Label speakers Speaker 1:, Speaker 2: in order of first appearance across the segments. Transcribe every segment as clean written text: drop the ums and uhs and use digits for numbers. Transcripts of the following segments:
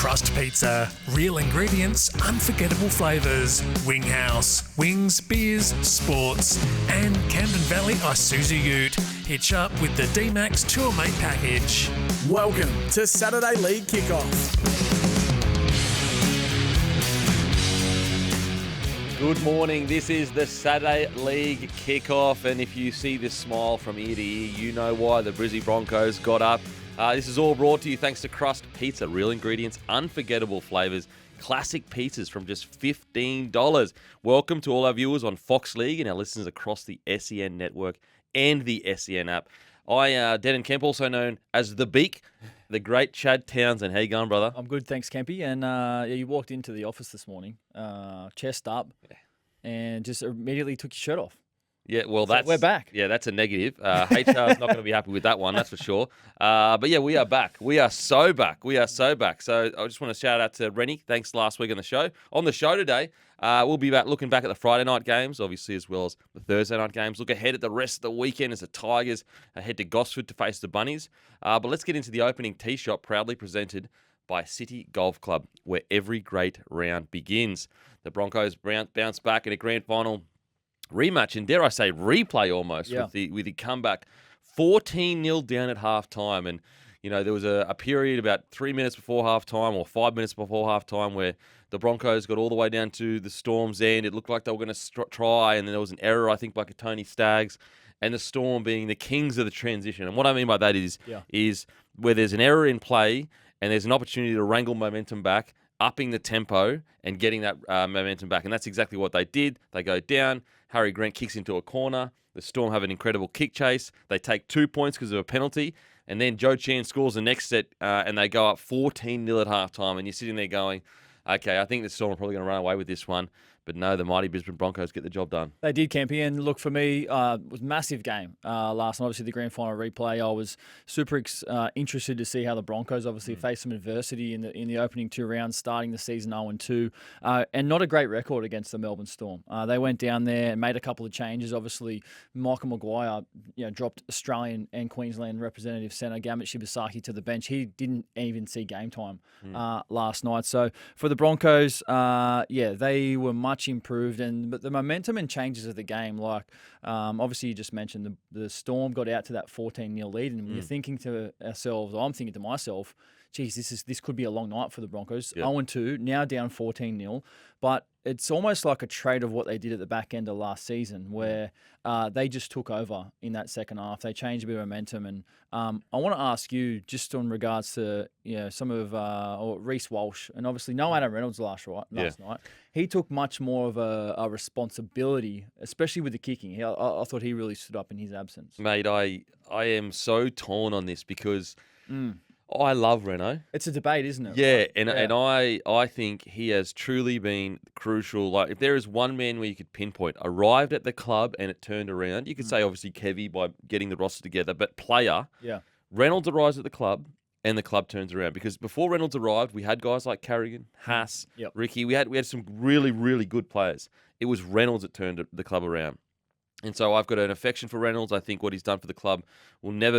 Speaker 1: crust pizza, real ingredients, unforgettable flavours, Wing House, wings, beers, sports, and Camden Valley Isuzu Ute. Hitch up with the D-Max Tourmate package.
Speaker 2: Welcome to Saturday League Kickoff.
Speaker 3: Good morning. This is the Saturday League Kickoff, and if you see this smile from ear to ear, you know why the Brizzy Broncos got up. This is all brought to you thanks to Crust Pizza. Real ingredients, unforgettable flavours, classic pizzas from just $15. Welcome to all our viewers on Fox League and our listeners across the SEN network and the SEN app. Denan Kemp, also known as The Beak, the great Chad Townsend. How you going, brother?
Speaker 4: I'm good, thanks, Kempy. And you walked into the office this morning, chest up, and just immediately took your shirt off.
Speaker 3: Yeah, well,
Speaker 4: So we're back.
Speaker 3: Yeah, that's a negative. HR is not going to be happy with that one, that's for sure. But yeah, we are back. We are so back. So I just want to shout out to Rennie. Thanks last week on the show. On the show today, we'll be looking back at the Friday night games, obviously, as well as the Thursday night games. Look ahead at the rest of the weekend as the Tigers head to Gosford to face the Bunnies. But let's get into the opening tee shot, proudly presented by City Golf Club, where every great round begins. The Broncos bounce back in a grand final rematch, and dare I say replay almost, with the comeback 14-0 down at halftime. And you know, there was a period about 3 minutes before halftime or 5 minutes before halftime where the Broncos got all the way down to the Storm's end. It looked like they were going to try, and then there was an error, I think, by Tony Staggs, and the Storm being the kings of the transition. And what I mean by that is where there's an error in play and there's an opportunity to wrangle momentum back, upping the tempo and getting that momentum back. And that's exactly what they did. They go down. Harry Grant kicks into a corner. The Storm have an incredible kick chase. They take 2 points because of a penalty. And then Joe Chan scores the next set, and they go up 14-0 at halftime. And you're sitting there going, okay, I think the Storm are probably going to run away with this one. But no, the mighty Brisbane Broncos get the job done.
Speaker 4: They did, Kempy, and look, for me, it was a massive game last night. Obviously, the grand final replay, I was super interested to see how the Broncos obviously faced some adversity in the opening two rounds, starting the season 0-2, and not a great record against the Melbourne Storm. They went down there and made a couple of changes. Obviously, Michael Maguire, dropped Australian and Queensland representative centre Gamut Shibasaki to the bench. He didn't even see game time last night. So for the Broncos, they were much improved, but the momentum and changes of the game, like obviously you just mentioned the Storm got out to that 14-0 lead, and we're thinking to ourselves, I'm thinking to myself, geez, this could be a long night for the Broncos. 0-2, now down 14-0, but it's almost like a trade of what they did at the back end of last season, where they just took over in that second half. They changed a bit of momentum, and I want to ask you just on regards to some of Reece Walsh, and obviously no Adam Reynolds last night. He took much more of a responsibility, especially with the kicking. I thought he really stood up in his absence.
Speaker 3: Mate, I am so torn on this because I love Reno.
Speaker 4: It's a debate, isn't it?
Speaker 3: Yeah, and I think he has truly been crucial. Like, if there is one man where you could pinpoint, arrived at the club and it turned around, you could say obviously Kevy by getting the roster together, but player, Reynolds arrives at the club and the club turns around. Because before Reynolds arrived, we had guys like Carrigan, Haas, Ricky. We had some really, really good players. It was Reynolds that turned the club around. And so I've got an affection for Reynolds. I think what he's done for the club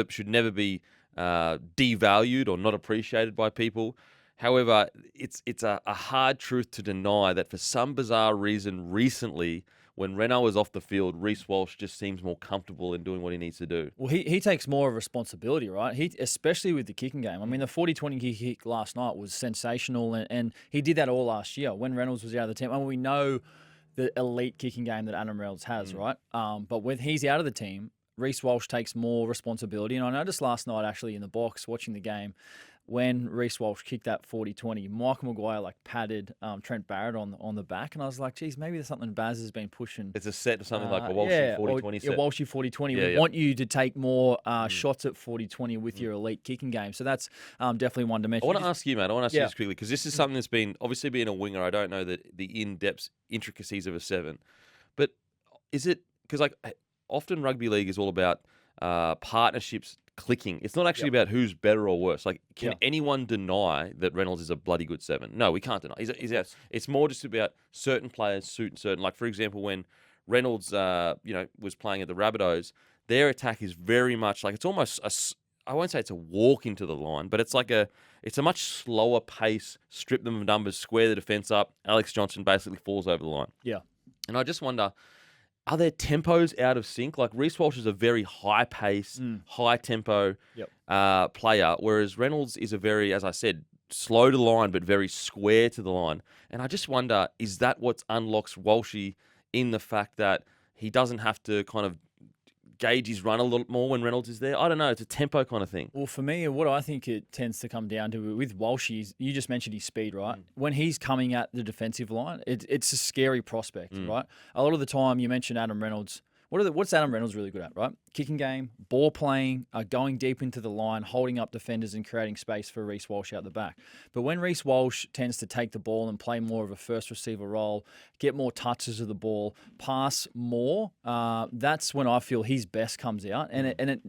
Speaker 3: should never be devalued or not appreciated by people. However, it's a hard truth to deny that for some bizarre reason recently, when Reno is off the field, Reece Walsh just seems more comfortable in doing what he needs to do.
Speaker 4: Well, he takes more of responsibility, right? Especially with the kicking game. I mean, the 40-20 kick last night was sensational, and he did that all last year when Reynolds was out of the team. And we know the elite kicking game that Adam Reynolds has, right? But when he's out of the team, Reece Walsh takes more responsibility. And I noticed last night, actually, in the box, watching the game, when Reece Walsh kicked that 40-20, Michael Maguire patted Trent Barrett on the back, and I was like, geez, maybe there's something Baz has been pushing.
Speaker 3: It's a set of something like a Walshy 40-20 set.
Speaker 4: Yeah, Walshy 40-20. We want you to take more shots at 40-20 with your elite kicking game. So that's definitely one dimension.
Speaker 3: I want to ask you, mate, you this quickly, because this is something that's been, obviously being a winger, I don't know the in-depth intricacies of a seven, but is it, because often rugby league is all about partnerships clicking. It's not actually about who's better or worse. Can anyone deny that Reynolds is a bloody good seven? No, we can't deny. It's more just about certain players suit certain. Like, for example, when Reynolds, was playing at the Rabbitohs, their attack is very much it's almost I won't say it's a walk into the line, but it's It's a much slower pace, strip them of numbers, square the defence up. Alex Johnson basically falls over the line.
Speaker 4: Yeah.
Speaker 3: And I just wonder, are their tempos out of sync? Like Reece Walsh is a very high pace, high tempo player, whereas Reynolds is a very, as I said, slow to the line, but very square to the line. And I just wonder, is that what unlocks Walshy in the fact that he doesn't have to kind of gauge his run a little more when Reynolds is there? I don't know. It's a tempo kind of thing.
Speaker 4: Well, for me, what I think it tends to come down to with Walsh, you just mentioned his speed, right? When he's coming at the defensive line, it's a scary prospect, right? A lot of the time, you mentioned Adam Reynolds. What's Adam Reynolds really good at, right? Kicking game, ball playing, going deep into the line, holding up defenders and creating space for Reece Walsh out the back. But when Reece Walsh tends to take the ball and play more of a first receiver role, get more touches of the ball, pass more, that's when I feel his best comes out. And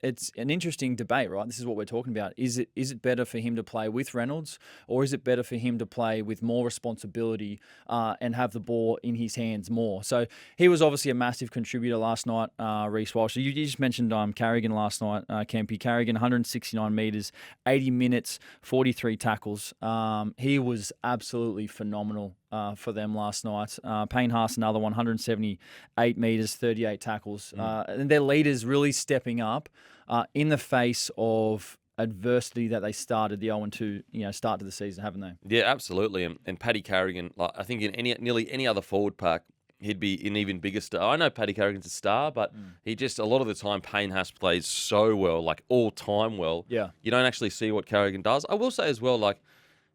Speaker 4: it's an interesting debate, right? This is what we're talking about. Is it better for him to play with Reynolds, or is it better for him to play with more responsibility and have the ball in his hands more? So he was obviously a massive contributor last night, Reece Walsh. You just mentioned Carrigan last night, Kempy. Carrigan, 169 metres, 80 minutes, 43 tackles. He was absolutely phenomenal for them last night. Payne Haas, another one, 178 metres, 38 tackles. And their leaders really stepping up in the face of adversity that they started the 0-2 start to the season, haven't they?
Speaker 3: Yeah, absolutely. And Paddy Carrigan, like, I think in nearly any other forward pack, he'd be an even bigger star. I know Paddy Carrigan's a star, but he just, a lot of the time, Payne Haas plays so well, like all time well. Yeah. You don't actually see what Carrigan does. I will say as well, like,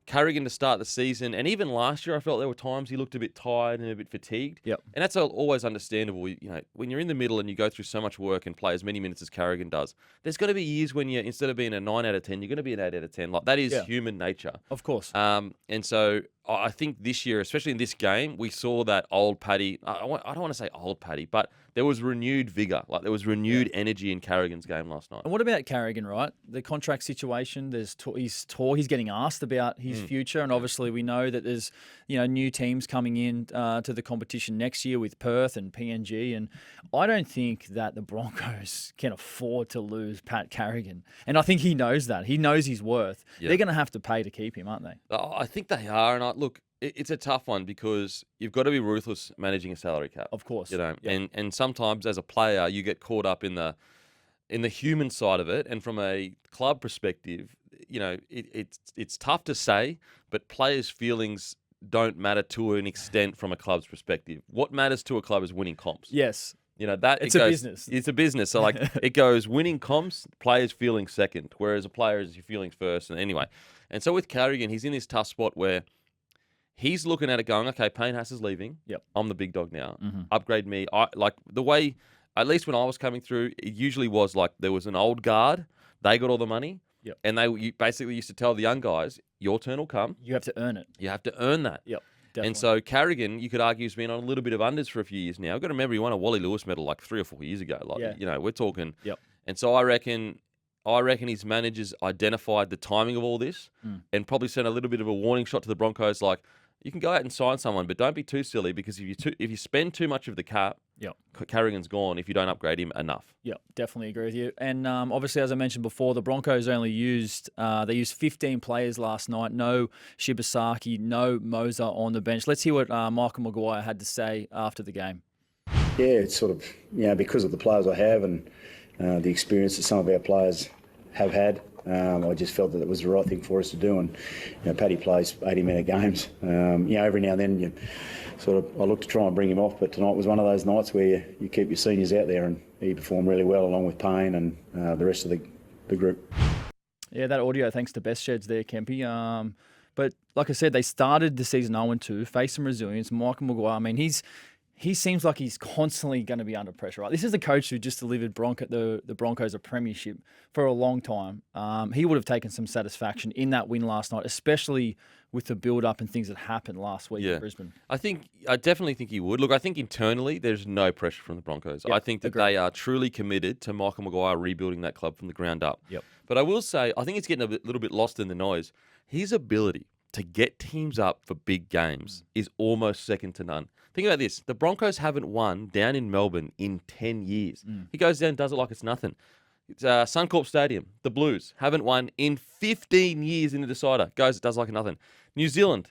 Speaker 3: Carrigan to start the season, and even last year, I felt there were times he looked a bit tired and a bit fatigued. Yep. And that's always understandable. You know, when you're in the middle and you go through so much work and play as many minutes as Carrigan does, there's got to be years when you, instead of being a 9 out of 10, you're going to be an 8 out of 10. Like, that is human nature. Of course. And so I think this year, especially in this game, we saw that old Paddy. I don't want to say old Paddy, but there was renewed vigour. Like, there was renewed energy in Carrigan's game last night. And
Speaker 4: what about Carrigan, right? The contract situation, he's getting asked about his future, and obviously we know that there's new teams coming in to the competition next year with Perth and PNG, and I don't think that the Broncos can afford to lose Pat Carrigan, and I think he knows that. He knows his worth. Yep. They're going to have to pay to keep him, aren't they?
Speaker 3: I think they are, and look, it's a tough one because you've got to be ruthless managing a salary cap.
Speaker 4: Of course.
Speaker 3: And sometimes as a player you get caught up in the human side of it, and from a club perspective, it's tough to say, but players' feelings don't matter to an extent from a club's perspective. What matters to a club is winning comps.
Speaker 4: Yes.
Speaker 3: It's a business. It's a business. So like it goes winning comps, players feeling second, whereas a player is your feelings first. And anyway, and so with Carrigan, he's in this tough spot where he's looking at it going, okay, Payne Haas is leaving. Yep. I'm the big dog now. Mm-hmm. Upgrade me. Like the way, at least when I was coming through, it usually was like there was an old guard. They got all the money. Yep. And you basically used to tell the young guys, your turn will come.
Speaker 4: You have to earn it.
Speaker 3: You have to earn that. Yep. Definitely. And so Carrigan, you could argue, has been on a little bit of unders for a few years now. I've got to remember he won a Wally Lewis medal like 3 or 4 years ago. Like, we're talking. Yep. And so I reckon his managers identified the timing of all this and probably sent a little bit of a warning shot to the Broncos, like, you can go out and sign someone, but don't be too silly, because if you spend too much of the cap, Carrigan's gone if you don't upgrade him enough.
Speaker 4: Yeah, definitely agree with you. And obviously, as I mentioned before, the Broncos only used 15 players last night. No Shibasaki, no Moser on the bench. Let's hear what Michael Maguire had to say after the game.
Speaker 5: Yeah, it's sort of, because of the players I have and the experience that some of our players have had. I just felt that it was the right thing for us to do, and Paddy plays 80-minute games. Every now and then I look to try and bring him off, but tonight was one of those nights where you keep your seniors out there, and he performed really well along with Payne and the rest of the group.
Speaker 4: Yeah, that audio, thanks to Best Sheds there, Kempy. But like I said, they started the season 0-2, faced some resilience. Michael Maguire, I mean, he seems like he's constantly going to be under pressure, right? This is the coach who just delivered the Broncos a premiership for a long time. He would have taken some satisfaction in that win last night, especially with the build-up and things that happened last week in Brisbane.
Speaker 3: I definitely think he would. Look, I think internally there's no pressure from the Broncos. Yep, I think that they are truly committed to Michael Maguire rebuilding that club from the ground up. Yep. But I will say, I think it's getting a little bit lost in the noise. His ability to get teams up for big games is almost second to none. Think about this. The Broncos haven't won down in Melbourne in 10 years. He goes down and does it like it's nothing. Suncorp Stadium, the Blues, haven't won in 15 years in the decider. Does like nothing. New Zealand,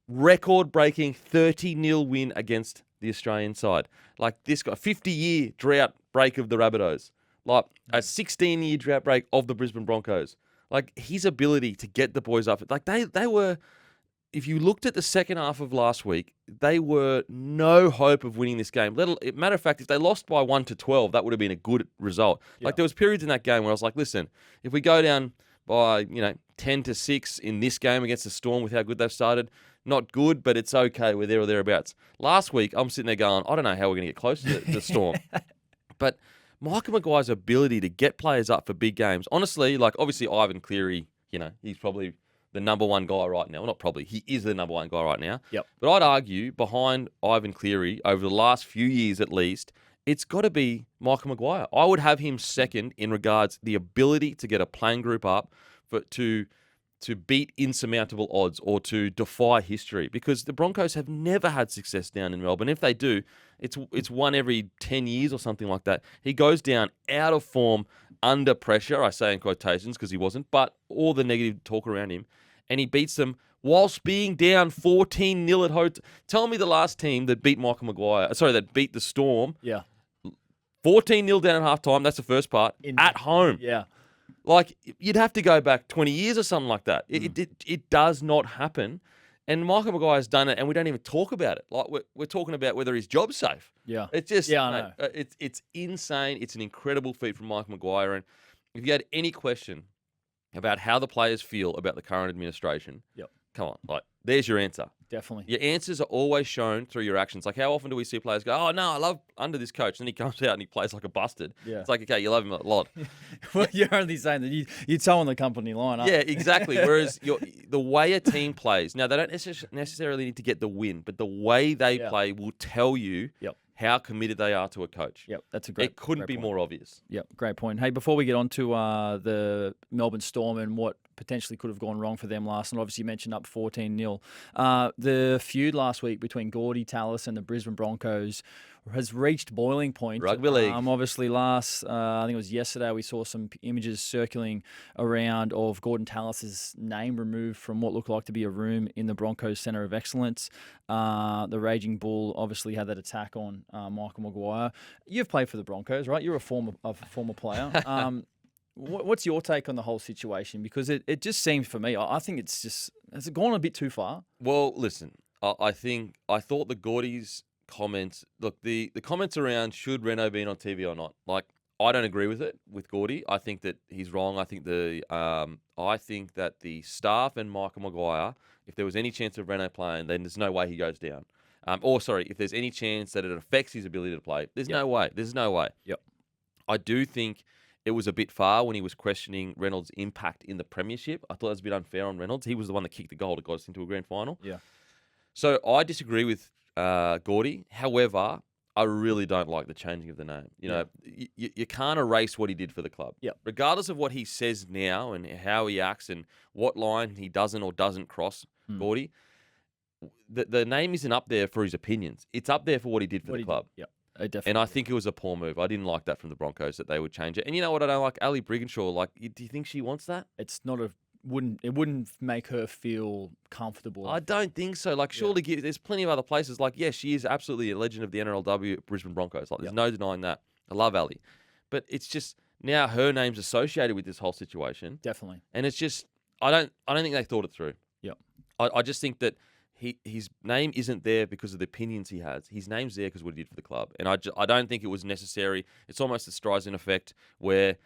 Speaker 3: record-breaking 30-0 win against the Australian side. Like this guy, 50-year drought break of the Rabbitohs. Like a 16-year drought break of the Brisbane Broncos. Like his ability to get the boys up. Like they were, if you looked at the second half of last week, they were no hope of winning this game. Matter of fact, if they lost by 1-12, that would have been a good result.
Speaker 4: Yeah.
Speaker 3: Like there was periods in that game where I was like, listen, if we go down by 10-6 in this game against the Storm with how good they've started, not good, but it's okay. We're there or thereabouts. Last week, I'm sitting there going, I don't know how we're going to get close to the Storm. But Michael Maguire's ability to get players up for big games, honestly, like obviously Ivan Cleary, he's probably the number one guy right now. Well, not probably, he is the number one guy right now.
Speaker 4: Yep.
Speaker 3: But I'd argue behind Ivan Cleary over the last few years at least, it's got to be Michael Maguire. I would have him second in regards the ability to get a playing group up to beat insurmountable odds or to defy history, because the Broncos have never had success down in Melbourne. If they do, it's one every 10 years or something like that. He goes down out of form, under pressure, I say in quotations because he wasn't, but all the negative talk around him, and he beats them whilst being down 14-0 at home. Tell me the last team that beat that beat the Storm.
Speaker 4: Yeah.
Speaker 3: 14-0 down at halftime, that's the first part, at home.
Speaker 4: Yeah.
Speaker 3: Like, you'd have to go back 20 years or something like that. It does not happen. And Michael Maguire's done it, and we don't even talk about it. Like, we're talking about whether his job's safe.
Speaker 4: Yeah.
Speaker 3: It's just,
Speaker 4: I know.
Speaker 3: It's insane. It's an incredible feat from Michael Maguire. And if you had any question about how the players feel about the current administration, come on, like, there's your answer.
Speaker 4: Definitely.
Speaker 3: Your answers are always shown through your actions. Like, how often do we see players go, oh, no, I love under this coach, and then he comes out and he plays like a bastard. Yeah. It's like, okay, you love him a lot.
Speaker 4: Well, you're only saying that you tell on the company line, aren't
Speaker 3: you? Exactly. Whereas the way a team plays, now, they don't necessarily need to get the win, but the way they play will tell you how committed they are to a coach.
Speaker 4: Yep, that's a great.
Speaker 3: It couldn't be more obvious.
Speaker 4: Yep, great point. Hey, before we get on to the Melbourne Storm and what potentially could have gone wrong for them last night, obviously you mentioned up 14-0. The feud last week between Gordie, Tallis and the Brisbane Broncos has reached boiling point.
Speaker 3: Rugby league.
Speaker 4: Obviously I think it was yesterday, we saw some images circling around of Gordon Tallis's name removed from what looked like to be a room in the Broncos Centre of Excellence. The Raging Bull obviously had that attack on Michael Maguire. You've played for the Broncos, right? You're a former player. What's your take on the whole situation? Because it just seems for me, I think has it gone a bit too far?
Speaker 3: Well, listen, I thought the Gordie's comments, look, the comments around should Renault be on TV or not, like, I don't agree with it with Gordie. I think that he's wrong. I think that the staff and Michael Maguire, if there was any chance of Renault playing, then there's no way he goes down. If there's any chance that it affects his ability to play, there's no way. There's no way.
Speaker 4: Yep.
Speaker 3: I do think it was a bit far when he was questioning Reynolds' impact in the premiership. I thought it was a bit unfair on Reynolds. He was the one that kicked the goal that got us into a grand final.
Speaker 4: Yeah.
Speaker 3: So I disagree with Gordie. However, I really don't like the changing of the name. You can't erase what he did for the club.
Speaker 4: Yep.
Speaker 3: Regardless of what he says now and how he acts and what line he doesn't or doesn't cross, Gordie, the name isn't up there for his opinions. It's up there for what he did for the club.
Speaker 4: Yep. Definitely.
Speaker 3: And I think it was a poor move. I didn't like that from the Broncos that they would change it. And you know what I don't like? Ali Brigginshaw, like, do you think she wants that?
Speaker 4: It's not it wouldn't make her feel comfortable.
Speaker 3: I don't think so. Like, surely there's plenty of other places. Like, yes, she is absolutely a legend of the NRLW Brisbane Broncos. Like, there's no denying that. I love Ali. But it's just now her name's associated with this whole situation.
Speaker 4: Definitely.
Speaker 3: And it's just, I don't think they thought it through.
Speaker 4: Yep.
Speaker 3: I just think that his name isn't there because of the opinions he has. His name's there because of what he did for the club. And I don't think it was necessary. It's almost a Streisand effect where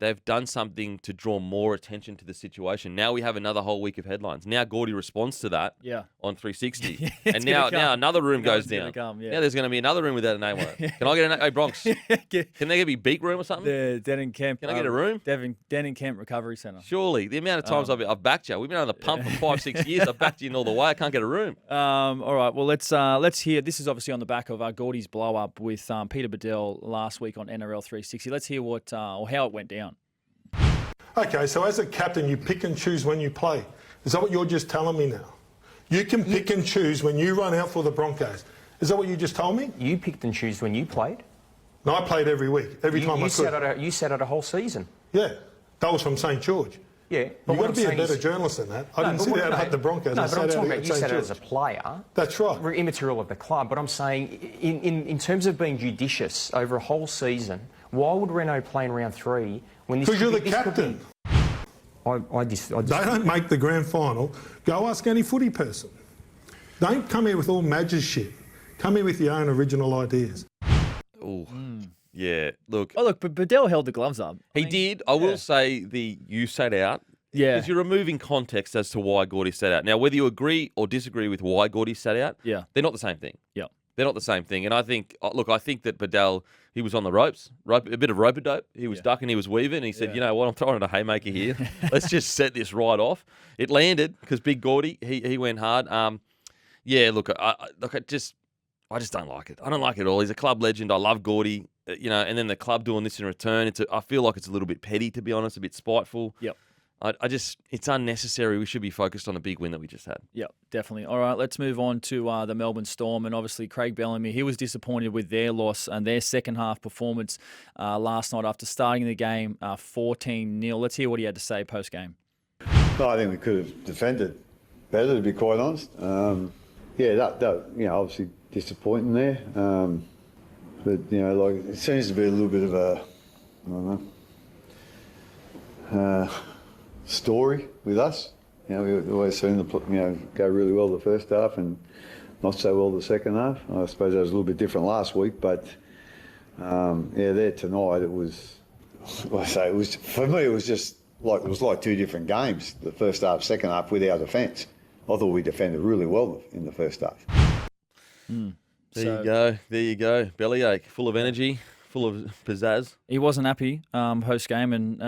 Speaker 3: they've done something to draw more attention to the situation. Now we have another whole week of headlines. Now Gordie responds to that on 360. And now another room goes down. Now there's going to be another room without a name on it. Can I get a Bronx? Can they get me beak room or something?
Speaker 4: The Denan Kemp.
Speaker 3: Can I get a room?
Speaker 4: Denan Kemp Recovery Centre.
Speaker 3: Surely. The amount of times I've backed you. We've been on the pump for 5-6 years. I've backed you in all the way. I can't get a room.
Speaker 4: All right. Well, let's hear. This is obviously on the back of Gordie's blow up with Peter Badel last week on NRL 360. Let's hear what or how it went down.
Speaker 6: Okay, so as a captain, you pick and choose when you play. Is that what you're just telling me now? You can pick and choose when you run out for the Broncos. Is that what you just told me?
Speaker 7: You picked and choose when you played.
Speaker 6: And I played every week, every time I could.
Speaker 7: You sat out a whole season.
Speaker 6: Yeah, that was from St George.
Speaker 7: Yeah,
Speaker 6: You've got to be a better journalist than that. I didn't sit out at the Broncos.
Speaker 7: No,
Speaker 6: I
Speaker 7: but I'm
Speaker 6: sat
Speaker 7: talking
Speaker 6: out
Speaker 7: about
Speaker 6: at
Speaker 7: you
Speaker 6: St
Speaker 7: sat out
Speaker 6: George.
Speaker 7: as a player.
Speaker 6: That's right.
Speaker 7: We're immaterial of the club, but I'm saying in terms of being judicious over a whole season, why would Renault play in round 3 when this?
Speaker 6: Because you're the captain. They don't make the grand final. Go ask any footy person. Don't come here with all Madge's shit. Come here with your own original ideas.
Speaker 3: Oh, yeah. Look,
Speaker 4: But Badel held the gloves up.
Speaker 3: he did. I will say you sat out.
Speaker 4: Yeah.
Speaker 3: Because you're removing context as to why Gordie sat out. Now, whether you agree or disagree with why Gordie sat out, they're not the same thing.
Speaker 4: Yeah.
Speaker 3: They're not the same thing. And I think that Badel, he was on the ropes, a bit of rope-a-dope. He was ducking, he was weaving. And he said, you know what, I'm throwing a haymaker here. Let's just set this right off. It landed because big Gordie, he went hard. I just don't like it. I don't like it at all. He's a club legend. I love Gordie, and then the club doing this in return. I feel like it's a little bit petty, to be honest, a bit spiteful.
Speaker 4: Yep.
Speaker 3: It's unnecessary. We should be focused on the big win that we just had.
Speaker 4: Yeah, definitely. All right, let's move on to the Melbourne Storm. And obviously, Craig Bellamy, he was disappointed with their loss and their second half performance last night after starting the game 14-0. Let's hear what he had to say post-game.
Speaker 8: No, I think we could have defended better, to be quite honest. That obviously disappointing there. But, it seems to be a little bit of a, I don't know, story with us. We've always seen them, go really well the first half and not so well the second half. I suppose that was a little bit different last week, but there tonight it was. For me. It was just like two different games. The first half, second half with our defence. I thought we defended really well in the first half.
Speaker 3: There you go. Bellyache, full of energy. Full of pizzazz.
Speaker 4: He wasn't happy post-game, and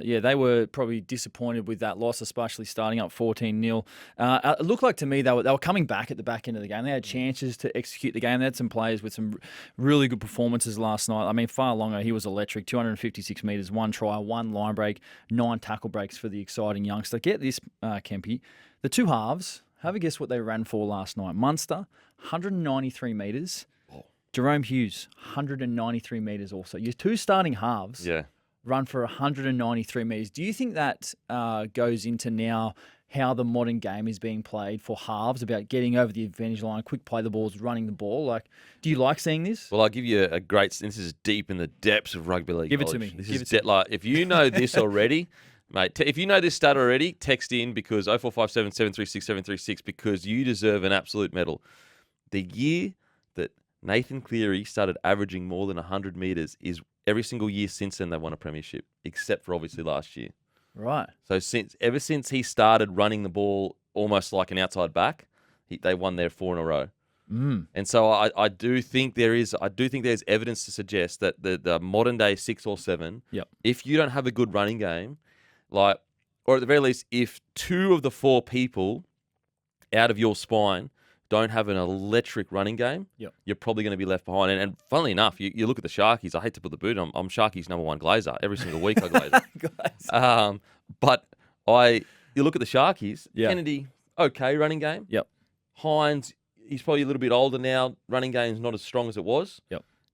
Speaker 4: they were probably disappointed with that loss, especially starting up 14-0. It looked like to me they were coming back at the back end of the game. They had chances to execute the game. They had some players with some really good performances last night. I mean, Fa'alonga, he was electric, 256 metres, 1 try, 1 line break, 9 tackle breaks for the exciting youngster. Get this, Kempy. The two halves, have a guess what they ran for last night. Munster, 193 metres. Jerome Hughes, 193 metres also. Your two starting halves run for 193 metres. Do you think that goes into now how the modern game is being played for halves, about getting over the advantage line, quick play the balls, running the ball? Do you like seeing this?
Speaker 3: Well, I'll give you a great... This is deep in the depths of rugby league.
Speaker 4: Give it to me.
Speaker 3: If you know this already... Mate, if you know this stat already, text in because 0457 736 736 because you deserve an absolute medal. The year that Nathan Cleary started averaging more than 100 metres is every single year since then they won a premiership, except for obviously last year.
Speaker 4: Right.
Speaker 3: So ever since he started running the ball almost like an outside back, they won their 4 in a row. And so I do think there's evidence to suggest that the modern day 6 or 7, if you don't have a good running game, or at the very least, if 2 of the 4 people out of your spine don't have an electric running game, you're probably going to be left behind. And funnily enough, you look at the Sharkies. I hate to put the boot on. I'm Sharkies' number 1 glazer. Every single week I glaze. But you look at the Sharkies. Kennedy, okay running game. Hines, he's probably a little bit older now. Running game's not as strong as it was.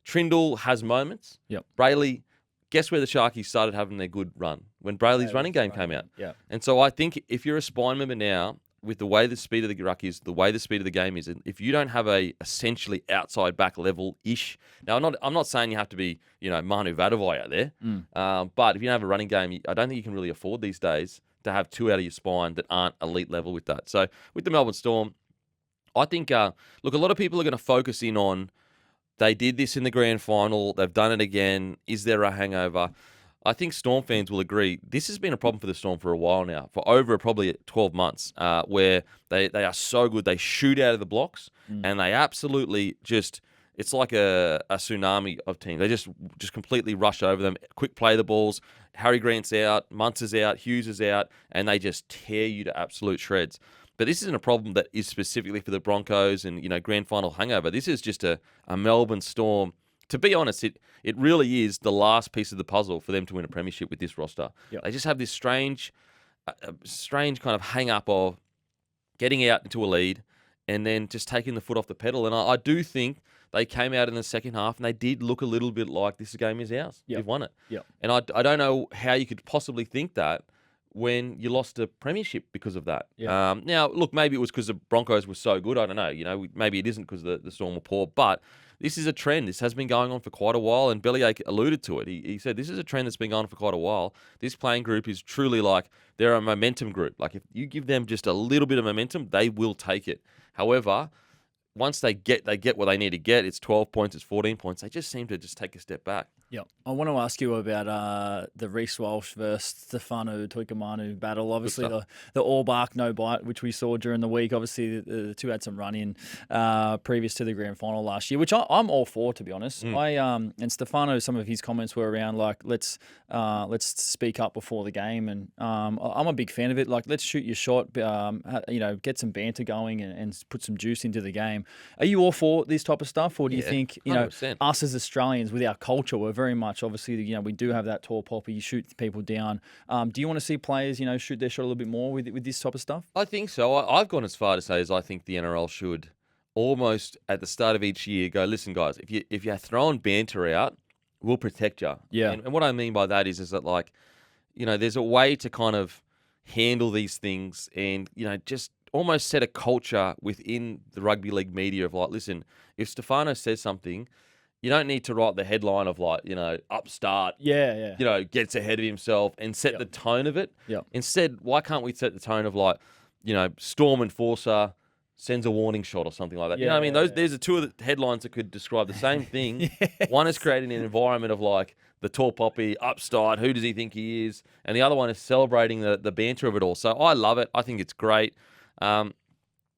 Speaker 3: Trindle has moments. Brayley, guess where the Sharkies started having their good run? When Brayley's running game came out. And so I think if you're a spine member now, with the way the speed of the ruck is, the way the speed of the game is, and if you don't have a essentially outside back level-ish, now I'm not saying you have to be, Manu Vadavai out there, but if you don't have a running game, I don't think you can really afford these days to have 2 out of your spine that aren't elite level with that. So with the Melbourne Storm, I think, a lot of people are going to focus in on, they did this in the grand final, they've done it again, is there a hangover? I think Storm fans will agree this has been a problem for the Storm for a while now, for over probably 12 months, where they are so good. They shoot out of the blocks and they absolutely just, it's like a tsunami of teams. They just completely rush over them, quick play the balls. Harry Grant's out, Munster's out, Hughes is out, and they just tear you to absolute shreds. But this isn't a problem that is specifically for the Broncos and, grand final hangover. This is just a Melbourne Storm. To be honest, it really is the last piece of the puzzle for them to win a premiership with this roster. They just have this strange kind of hang-up of getting out into a lead and then just taking the foot off the pedal. And I do think they came out in the second half and they did look a little bit like this game is ours.
Speaker 4: Yep.
Speaker 3: We've won it.
Speaker 4: Yep.
Speaker 3: And I don't know how you could possibly think that when you lost a premiership because of that.
Speaker 4: Yeah.
Speaker 3: Now, look, maybe it was because the Broncos were so good. I don't know. Maybe it isn't because the Storm were poor. But this is a trend. This has been going on for quite a while, and Bellyache alluded to it. He said this is a trend that's been going on for quite a while. This playing group is truly like they're a momentum group. Like if you give them just a little bit of momentum, they will take it. However, once they get what they need to get, it's 12 points, it's 14 points. They just seem to just take a step back.
Speaker 4: Yeah, I want to ask you about the Reece Walsh versus Stefano Tuikamanu battle. Obviously, the all bark, no bite, which we saw during the week. Obviously, the two had some run in previous to the grand final last year, which I'm all for, to be honest. And Stefano, some of his comments were around like let's speak up before the game, and I'm a big fan of it. Like let's shoot your shot, get some banter going and put some juice into the game. Are you all for this type of stuff, or do you think
Speaker 3: 100%.
Speaker 4: us as Australians with our culture, we're very much obviously we do have that tall poppy, you shoot people down. Do you want to see players shoot their shot a little bit more with this type of stuff?
Speaker 3: I think so. I've gone as far to say as I think the NRL should almost at the start of each year go, listen, guys, if you're throwing banter out, we'll protect you.
Speaker 4: Yeah.
Speaker 3: And what I mean by that is that like, there's a way to kind of handle these things and just almost set a culture within the rugby league media of like, listen, if Stefano says something, you don't need to write the headline of like, upstart, gets ahead of himself and set the tone of it.
Speaker 4: Yep.
Speaker 3: Instead, why can't we set the tone of like, Storm Enforcer sends a warning shot or something like that? You know what I mean? There's the two of the headlines that could describe the same thing.
Speaker 4: Yes.
Speaker 3: One is creating an environment of like the tall poppy, upstart, who does he think he is? And the other one is celebrating the banter of it all. So I love it. I think it's great.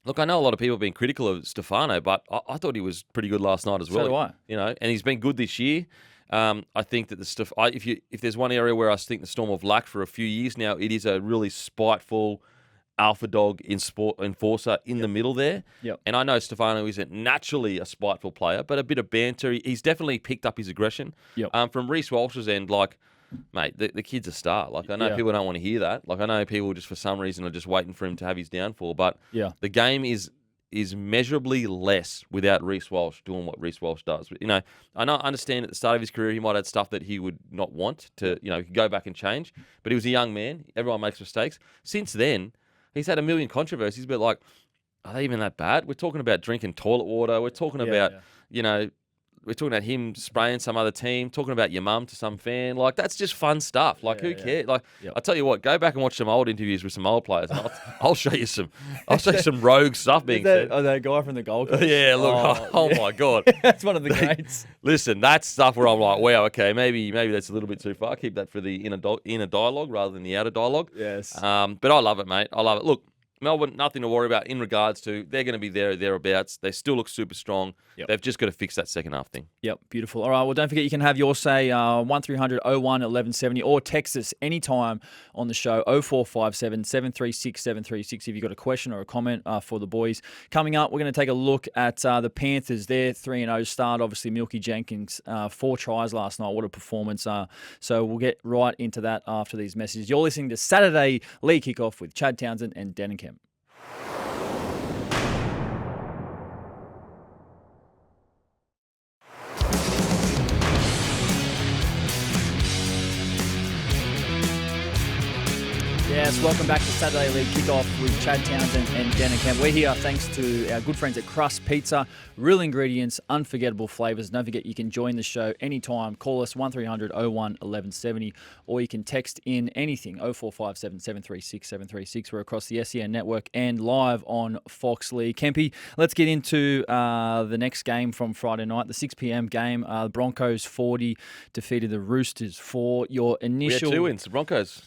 Speaker 3: Look, I know a lot of people have been critical of Stefano, but I thought he was pretty good last night as well.
Speaker 4: So do I.
Speaker 3: And he's been good this year. I think that if there's one area where I think the Storm have lacked for a few years now, it is a really spiteful alpha dog enforcer in the middle there.
Speaker 4: Yep.
Speaker 3: And I know Stefano isn't naturally a spiteful player, but a bit of banter. He's definitely picked up his aggression.
Speaker 4: Yep.
Speaker 3: From Reece Walsh's end, like, mate, the kid's a star. Like, I know people don't want to hear that. Like, I know people just for some reason are just waiting for him to have his downfall. But the game is measurably less without Reece Walsh doing what Reece Walsh does. I understand at the start of his career he might have had stuff that he would not want to, he could go back and change. But he was a young man. Everyone makes mistakes. Since then, he's had a million controversies, but like, are they even that bad? We're talking about drinking toilet water. We're talking about, we're talking about him spraying some other team, talking about your mum to some fan. Like, that's just fun stuff. Like, who cares? Like, I tell you what, go back and watch some old interviews with some old players. And I'll show you some rogue stuff being said.
Speaker 4: Oh, that guy from the Gold Coast.
Speaker 3: Yeah, look, oh my God.
Speaker 4: That's one of the greats.
Speaker 3: Listen, that's stuff where I'm like, wow, okay, maybe that's a little bit too far. Keep that for the inner dialogue rather than the outer dialogue.
Speaker 4: Yes.
Speaker 3: But I love it, mate. I love it. Look, Melbourne, nothing to worry about in regards to they're going to be there or thereabouts. They still look super strong.
Speaker 4: Yep.
Speaker 3: They've just got to fix that second half thing.
Speaker 4: Yep, beautiful. All right, well, don't forget you can have your say 1300 01 1170 or text us anytime on the show 0457 736 736 if you've got a question or a comment for the boys. Coming up, we're going to take a look at the Panthers. Their 3-0 start. Obviously, Milky Jenkins, 4 tries last night. What a performance. So we'll get right into that after these messages. You're listening to Saturday League Kickoff with Chad Townsend and Denan Kemp. Yes, welcome back to Saturday League Kickoff with Chad Townsend and Denan Kemp. We're here thanks to our good friends at Crust Pizza. Real ingredients, unforgettable flavours. Don't forget you can join the show anytime. Call us 1300 01 1170 or you can text in anything 0457 736 736. We're across the SEN network and live on Fox League. Kempy, let's get into the next game from Friday night, the 6 p.m. game. The Broncos 40 defeated the Roosters 4. Your initial...
Speaker 3: We had 2 wins, the Broncos.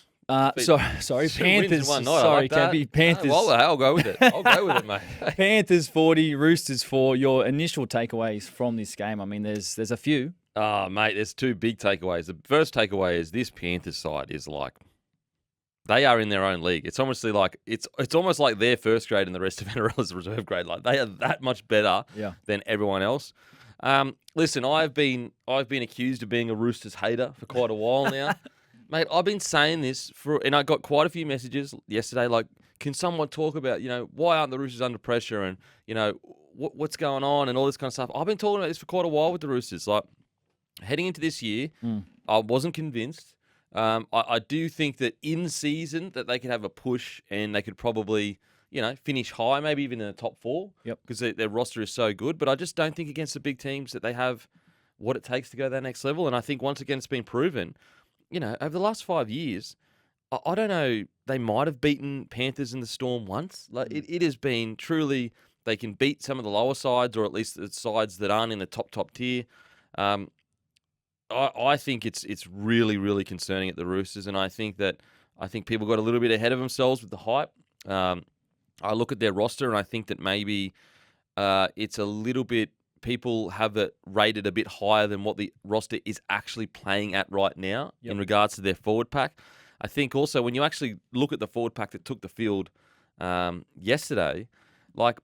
Speaker 4: Sorry, Panthers.
Speaker 3: One night.
Speaker 4: Sorry,
Speaker 3: like
Speaker 4: Kempy. Panthers.
Speaker 3: I'll go with it. I'll go with it, mate.
Speaker 4: Panthers 40, Roosters 4. Your initial takeaways from this game? I mean, there's a few.
Speaker 3: Oh, mate, there's 2 big takeaways. The first takeaway is this Panthers side is like, they are in their own league. It's almost like it's almost like their first grade and the rest of NRL is reserve grade. Like they are that much better than everyone else. Listen, I've been accused of being a Roosters hater for quite a while now. Mate, I've been saying this and I got quite a few messages yesterday like, can someone talk about, why aren't the Roosters under pressure and, what's going on and all this kind of stuff. I've been talking about this for quite a while with the Roosters. Like, heading into this year, I wasn't convinced. I do think that in season that they could have a push and they could probably, finish high, maybe even in the top 4.
Speaker 4: Yep.
Speaker 3: Because their roster is so good. But I just don't think against the big teams that they have what it takes to go to that next level. And I think once again it's been proven, over the last 5 years, I don't know, they might have beaten Panthers in the Storm once. Like it has been truly, they can beat some of the lower sides, or at least the sides that aren't in the top tier. I think it's really, really concerning at the Roosters, and I think people got a little bit ahead of themselves with the hype. I look at their roster, and I think that maybe it's a little bit, people have it rated a bit higher than what the roster is actually playing at right now in regards to their forward pack. I think also when you actually look at the forward pack that took the field yesterday, like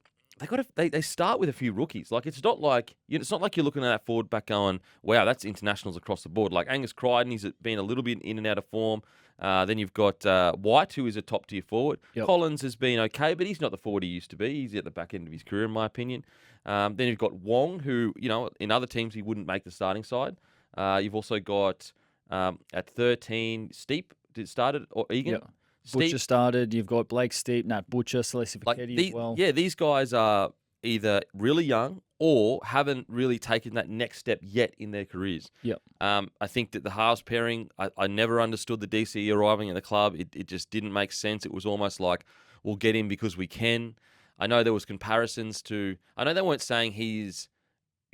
Speaker 3: they start with a few rookies. Like it's not like you're looking at that forward pack going, wow, that's internationals across the board. Like Angus Crichton, he's been a little bit in and out of form. Then you've got White, who is a top tier forward.
Speaker 4: Yep.
Speaker 3: Collins has been okay, but he's not the forward he used to be. He's at the back end of his career, in my opinion. Then you've got Wong, who, in other teams he wouldn't make the starting side. You've also got at 13 Steep started, or Egan.
Speaker 4: Yep. Butcher started. You've got Blake Steep, Nat Butcher, Celeste Fiketti as well.
Speaker 3: Yeah, these guys are either really young or haven't really taken that next step yet in their careers.
Speaker 4: Yep.
Speaker 3: I think that the halves pairing, I never understood the DCE arriving at the club. It just didn't make sense. It was almost like, we'll get him because we can. I know there was comparisons to, I know they weren't saying he's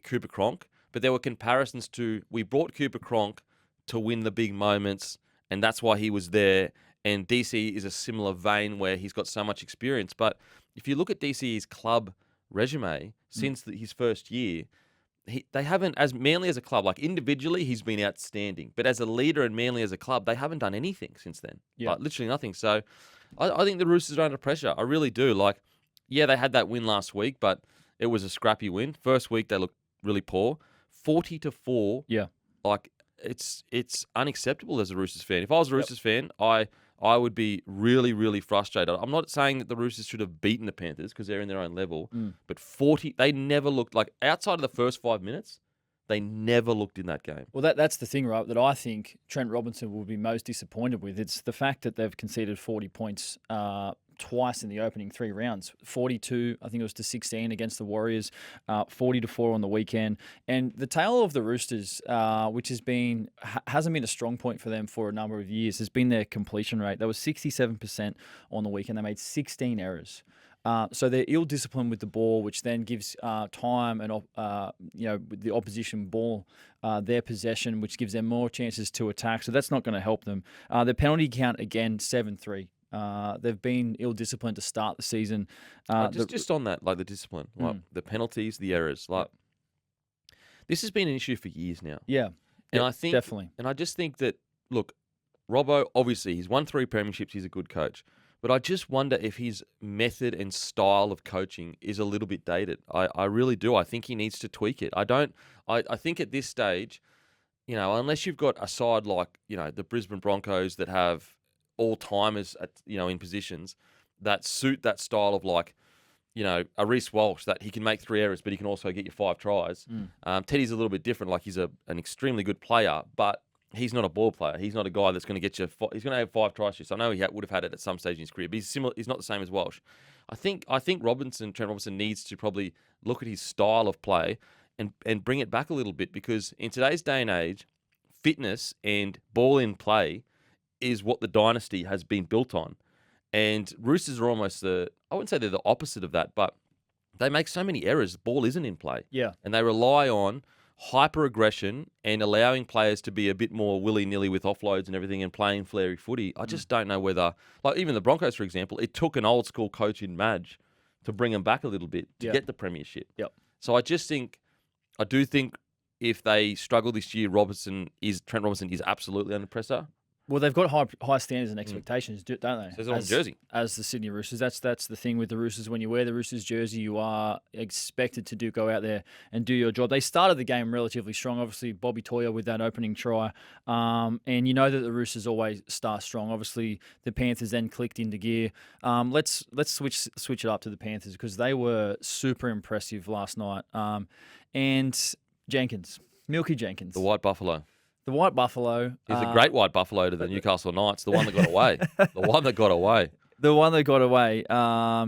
Speaker 3: Cooper Cronk, but there were comparisons to, we brought Cooper Cronk to win the big moments, and that's why he was there. And DC is a similar vein where he's got so much experience. But if you look at DCE's club resume since his first year, they haven't, as Manly as a club, like individually, he's been outstanding. But as a leader and Manly as a club, they haven't done anything since then.
Speaker 4: Yeah.
Speaker 3: Like literally nothing. So I think the Roosters are under pressure. I really do. Like, yeah, they had that win last week, but it was a scrappy win. First week, they looked really poor. 40-4.
Speaker 4: Yeah.
Speaker 3: Like, it's unacceptable as a Roosters fan. If I was a Roosters fan, I would be really, really frustrated. I'm not saying that the Roosters should have beaten the Panthers because they're in their own level, but 40, they never looked like, outside of the first 5 minutes, they never looked in that game.
Speaker 4: Well, that's the thing, right, that I think Trent Robinson will be most disappointed with. It's the fact that they've conceded 40 points twice in the opening 3 rounds. 42, I think it was to 16 against the Warriors, 40-4 on the weekend. And the tale of the Roosters, which hasn't been a strong point for them for a number of years, has been their completion rate. They were 67% on the weekend. They made 16 errors. So they're ill-disciplined with the ball, which then gives time and with the opposition ball their possession, which gives them more chances to attack. So that's not going to help them. Their penalty count, again, 7-3. They've been ill-disciplined to start the season.
Speaker 3: Just on that, like the discipline, like the penalties, the errors, like this has been an issue for years now.
Speaker 4: Yeah,
Speaker 3: and I think
Speaker 4: definitely.
Speaker 3: And I just think that, look, Robbo, obviously he's won 3 premierships. He's a good coach. But I just wonder if his method and style of coaching is a little bit dated. I really do. I think he needs to tweak it. I think at this stage, unless you've got a side like, the Brisbane Broncos that have all-timers, in positions that suit that style of like, a Reece Walsh, that he can make 3 errors, but he can also get you 5 tries. Teddy's a little bit different. Like he's an extremely good player, but he's not a ball player. He's not a guy that's going to get you. He's going to have 5 try shoots. I know he would have had it at some stage in his career, but he's similar. He's not the same as Walsh. I think Trent Robinson needs to probably look at his style of play and bring it back a little bit, because in today's day and age, fitness and ball in play is what the dynasty has been built on. And Roosters are almost I wouldn't say they're the opposite of that, but they make so many errors. The ball isn't in play.
Speaker 4: Yeah,
Speaker 3: and they rely on hyper aggression and allowing players to be a bit more willy-nilly with offloads and everything and playing flary footy. I just don't know whether, like even the Broncos, for example, it took an old school coach in Madge to bring them back a little bit to get the premiership.
Speaker 4: Yep.
Speaker 3: So I do think if they struggle this year, Trent Robinson is absolutely under pressure.
Speaker 4: Well, they've got high standards and expectations, don't they?
Speaker 3: Says it on the jersey.
Speaker 4: As the Sydney Roosters. That's the thing with the Roosters. When you wear the Roosters jersey, you are expected to go out there and do your job. They started the game relatively strong. Obviously, Bobby Toyer with that opening try. And you know that the Roosters always start strong. Obviously, the Panthers then clicked into gear. Let's switch it up to the Panthers because they were super impressive last night. And Jenkins, Milky Jenkins.
Speaker 3: The White Buffalo.
Speaker 4: The White Buffalo.
Speaker 3: He's a great White Buffalo to the Newcastle Knights, the one that got away. The one that got away.
Speaker 4: The one that got away.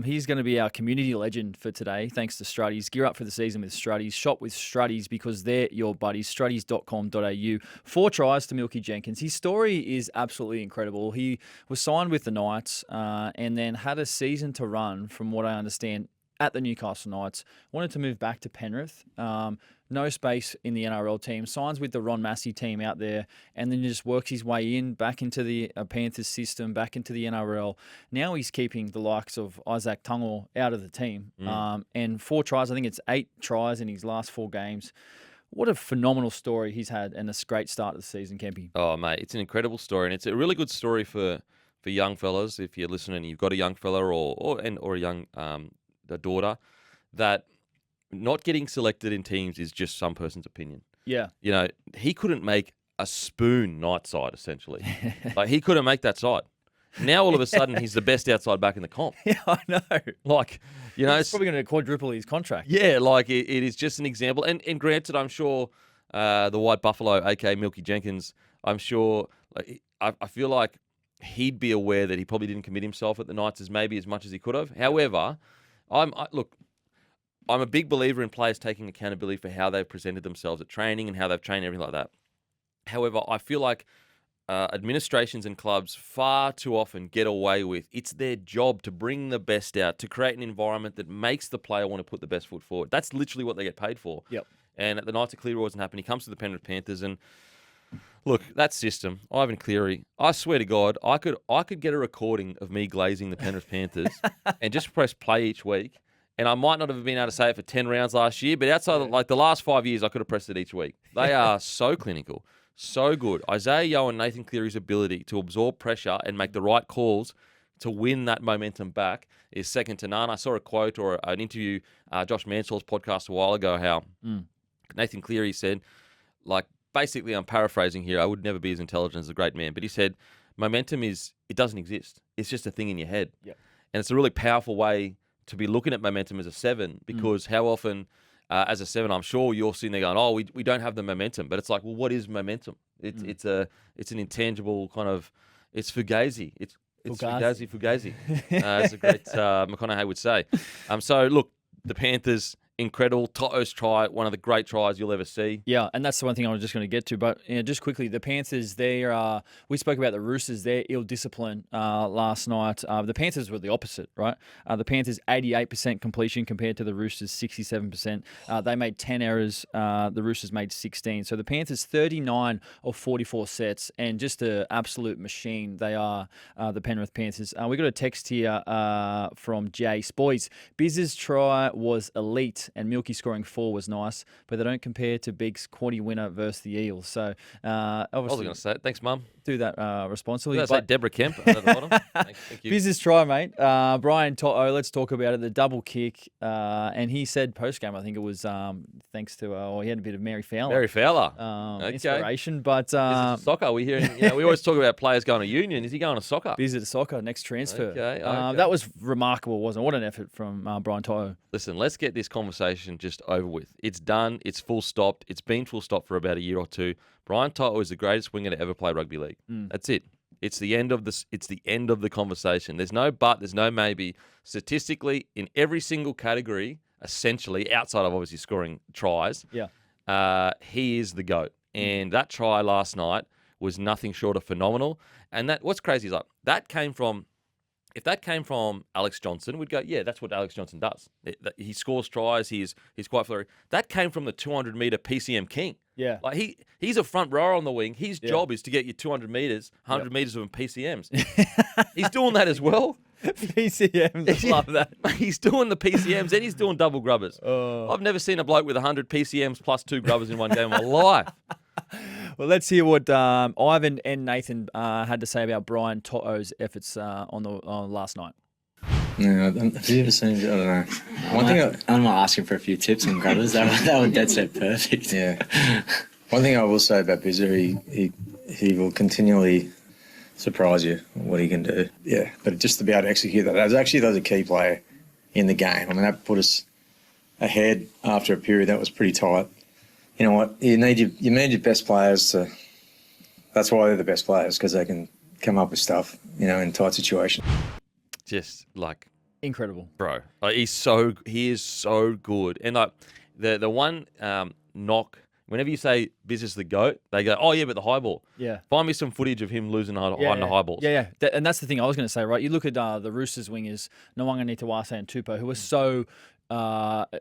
Speaker 4: He's going to be our community legend for today, thanks to Strutties. Gear up for the season with Strutties. Shop with Strutties because they're your buddies. Strutties.com.au. 4 tries to Milky Jenkins. His story is absolutely incredible. He was signed with the Knights and then had a season to run, from what I understand, at the Newcastle Knights. Wanted to move back to Penrith. No space in the NRL team. Signs with the Ron Massey team out there, and then just works his way back into the Panthers system, back into the NRL. Now he's keeping the likes of Isaac Tungle out of the team. And 4 tries. I think it's 8 tries in his last 4 games. What a phenomenal story he's had, and a great start of the season, Kempy.
Speaker 3: Oh, mate, it's an incredible story, and it's a really good story for young fellas. If you're listening, you've got a young fella or a young a daughter, that not getting selected in teams is just some person's opinion.
Speaker 4: Yeah.
Speaker 3: You know, he couldn't make a spoon night side, essentially. Like, he couldn't make that side. Now, all of a sudden, he's the best outside back in the comp.
Speaker 4: Yeah, I know.
Speaker 3: Like, you know,
Speaker 4: he's probably going to quadruple his contract.
Speaker 3: Yeah, like, it is just an example. And granted, I'm sure the White Buffalo, aka Milky Jenkins, I'm sure, like, I feel like he'd be aware that he probably didn't commit himself at the Knights as much as he could have. However, I'm a big believer in players taking accountability for how they've presented themselves at training and how they've trained, everything like that. However, I feel like administrations and clubs far too often get away with, it's their job to bring the best out, to create an environment that makes the player want to put the best foot forward. That's literally what they get paid for.
Speaker 4: Yep.
Speaker 3: And at the Knights, it clearly wasn't happening. He comes to the Penrith Panthers, and look, that system, Ivan Cleary, I swear to God, I could get a recording of me glazing the Penrith Panthers and just press play each week. And I might not have been able to say it for 10 rounds last year, but outside of, like, the last 5 years, I could have pressed it each week. They are so clinical, so good. Isaiah Yeo and Nathan Cleary's ability to absorb pressure and make the right calls to win that momentum back is second to none. I saw a quote or an interview, Josh Mansell's podcast a while ago, how Nathan Cleary said, like, basically, I'm paraphrasing here, I would never be as intelligent as a great man, but he said, momentum it doesn't exist. It's just a thing in your head.
Speaker 4: Yep.
Speaker 3: And it's a really powerful way to be looking at momentum as a 7, because how often as a 7, I'm sure you're sitting there going, oh, we don't have the momentum. But it's like, well, what is momentum? It's an intangible kind of, it's fugazi. It's fugazi. As a great McConaughey would say. So, look, the Panthers, incredible. To'o's try, one of the great tries you'll ever see.
Speaker 4: Yeah, and that's the one thing I was just going to get to. But just quickly, the Panthers, we spoke about the Roosters, their ill-discipline last night. The Panthers were the opposite, right? The Panthers, 88% completion compared to the Roosters, 67%. They made 10 errors. The Roosters made 16. So the Panthers, 39 of 44 sets, and just an absolute machine. They are the Penrith Panthers. We got a text here from Jace. Boys, Biz's try was elite, and Milky scoring 4 was nice, but they don't compare to Big's quarter winner versus the Eels. So obviously,
Speaker 3: I was going to say it. Thanks, Mum.
Speaker 4: Do that responsibly.
Speaker 3: That's like Deborah Kemp at the bottom. Thank you.
Speaker 4: Biz's try, mate. Brian To'o, let's talk about it. The double kick, and he said post-game, I think it was thanks to, he had a bit of Mary Fowler.
Speaker 3: Okay.
Speaker 4: Inspiration, but
Speaker 3: soccer. We hearing, we always talk about players going to union. Is he going to soccer?
Speaker 4: Biz to soccer, next transfer.
Speaker 3: Okay.
Speaker 4: That was remarkable, wasn't it? What an effort from Brian To'o.
Speaker 3: Listen, let's get this conversation just over with. It's done. It's full stopped. It's been full stop for about a year or two. Brian To'o is the greatest winger to ever play rugby league. That's it. It's the end of this. It's the end of the conversation. There's no but. There's no maybe. Statistically, in every single category, essentially outside of obviously scoring tries, he is the GOAT. And that try last night was nothing short of phenomenal. And what's crazy is like that came from. If that came from Alex Johnson, we'd go, yeah, that's what Alex Johnson does. He scores tries. He's quite flurry. That came from the 200-metre PCM king.
Speaker 4: Yeah.
Speaker 3: Like he's a front rower on the wing. His job is to get you 200 metres, 100 metres of them PCMs. He's doing that as well.
Speaker 4: PCMs, love that.
Speaker 3: He's doing the PCMs and he's doing double grubbers. I've never seen a bloke with 100 PCMs plus 2 grubbers in one game in my life.
Speaker 4: Well, let's hear what Ivan and Nathan had to say about Brian To'o's efforts on last night.
Speaker 9: No, have you ever seen? I don't know. One thing I'm not asking for a few tips and grubbers. That would dead set perfect. Yeah. One thing I will say about Bizzer, he will continually surprise you what he can do. Yeah, but just to be able to execute that, that was a key player in the game. I mean, that put us ahead after a period that was pretty tight. You know what? You need your best players to. That's why they're the best players, because they can come up with stuff, in tight situations.
Speaker 3: Just like
Speaker 4: incredible,
Speaker 3: bro. Like he is so good. And like the one knock, whenever you say business the GOAT, they go, oh yeah, but the high ball.
Speaker 4: Yeah.
Speaker 3: Find me some footage of him losing on the high balls.
Speaker 4: Yeah. And that's the thing I was going to say, right? You look at the Roosters wingers, Nawaqanitawase and Tupou, who are so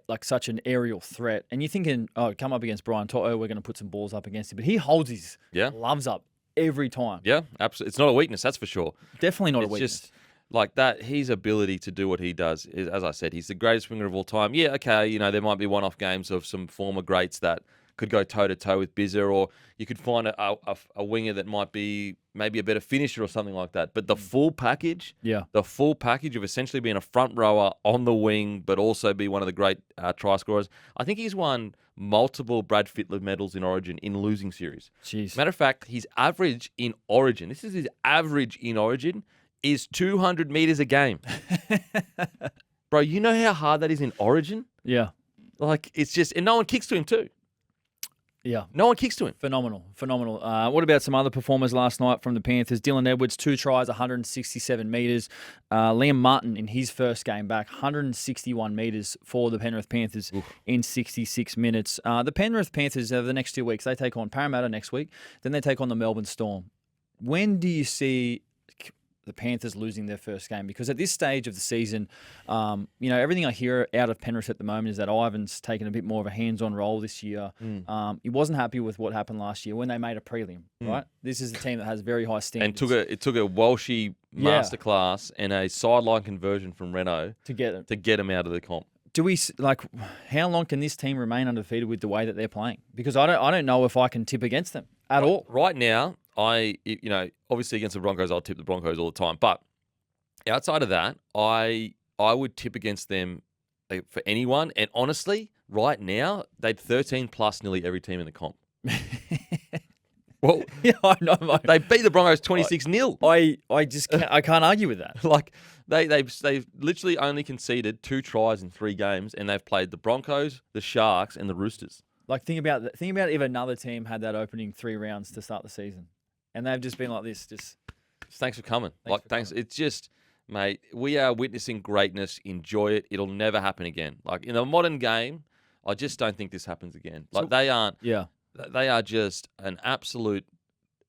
Speaker 4: like such an aerial threat, and you're thinking, oh, come up against Brian To'o, we're going to put some balls up against him, but he holds his gloves up every time.
Speaker 3: Yeah, absolutely. It's not a weakness, that's for sure.
Speaker 4: Definitely not a weakness.
Speaker 3: Just like that, his ability to do what he does is, as I said, he's the greatest winger of all time. Yeah, okay, there might be one-off games of some former greats that could go toe-to-toe with Bizzer, or you could find a winger that might be maybe a better finisher or something like that. But the full package, of essentially being a front rower on the wing, but also be one of the great try scorers. I think he's won multiple Brad Fittler medals in Origin in losing series.
Speaker 4: Jeez.
Speaker 3: Matter of fact, his average in Origin, this is his average in Origin, is 200 metres a game. Bro, you know how hard that is in Origin?
Speaker 4: Yeah.
Speaker 3: Like, it's just... And no one kicks to him too.
Speaker 4: Yeah.
Speaker 3: No one kicks to him.
Speaker 4: Phenomenal. What about some other performers last night from the Panthers? Dylan Edwards, 2 tries, 167 metres. Liam Martin, in his first game back, 161 metres for the Penrith Panthers in 66 minutes. The Penrith Panthers, the next 2 weeks, they take on Parramatta next week. Then they take on the Melbourne Storm. When do you see the Panthers losing their first game? Because at this stage of the season, everything I hear out of Penrith at the moment is that Ivan's taken a bit more of a hands-on role this year. He wasn't happy with what happened last year when they made a prelim, right? This is a team that has very high standards.
Speaker 3: And it took a Walshy masterclass and a sideline conversion from Renault
Speaker 4: to
Speaker 3: get him out of the comp.
Speaker 4: Do we how long can this team remain undefeated with the way that they're playing? Because I don't know if I can tip against them at all.
Speaker 3: Right now, obviously against the Broncos, I'll tip the Broncos all the time. But outside of that, I would tip against them for anyone. And honestly, right now, they'd 13 plus nearly every team in the comp. Well,
Speaker 4: yeah, I know, mate.
Speaker 3: They beat the Broncos 26-0.
Speaker 4: I just can't argue with that.
Speaker 3: Like they've literally only conceded 2 tries in 3 games, and they've played the Broncos, the Sharks, and the Roosters.
Speaker 4: Like think about if another team had that opening 3 rounds to start the season, and they've just been like this. Just
Speaker 3: thanks for coming. Thanks. It's just, mate, we are witnessing greatness. Enjoy it. It'll never happen again. Like in a modern game, I just don't think this happens again. Like they aren't.
Speaker 4: Yeah.
Speaker 3: They are just an absolute,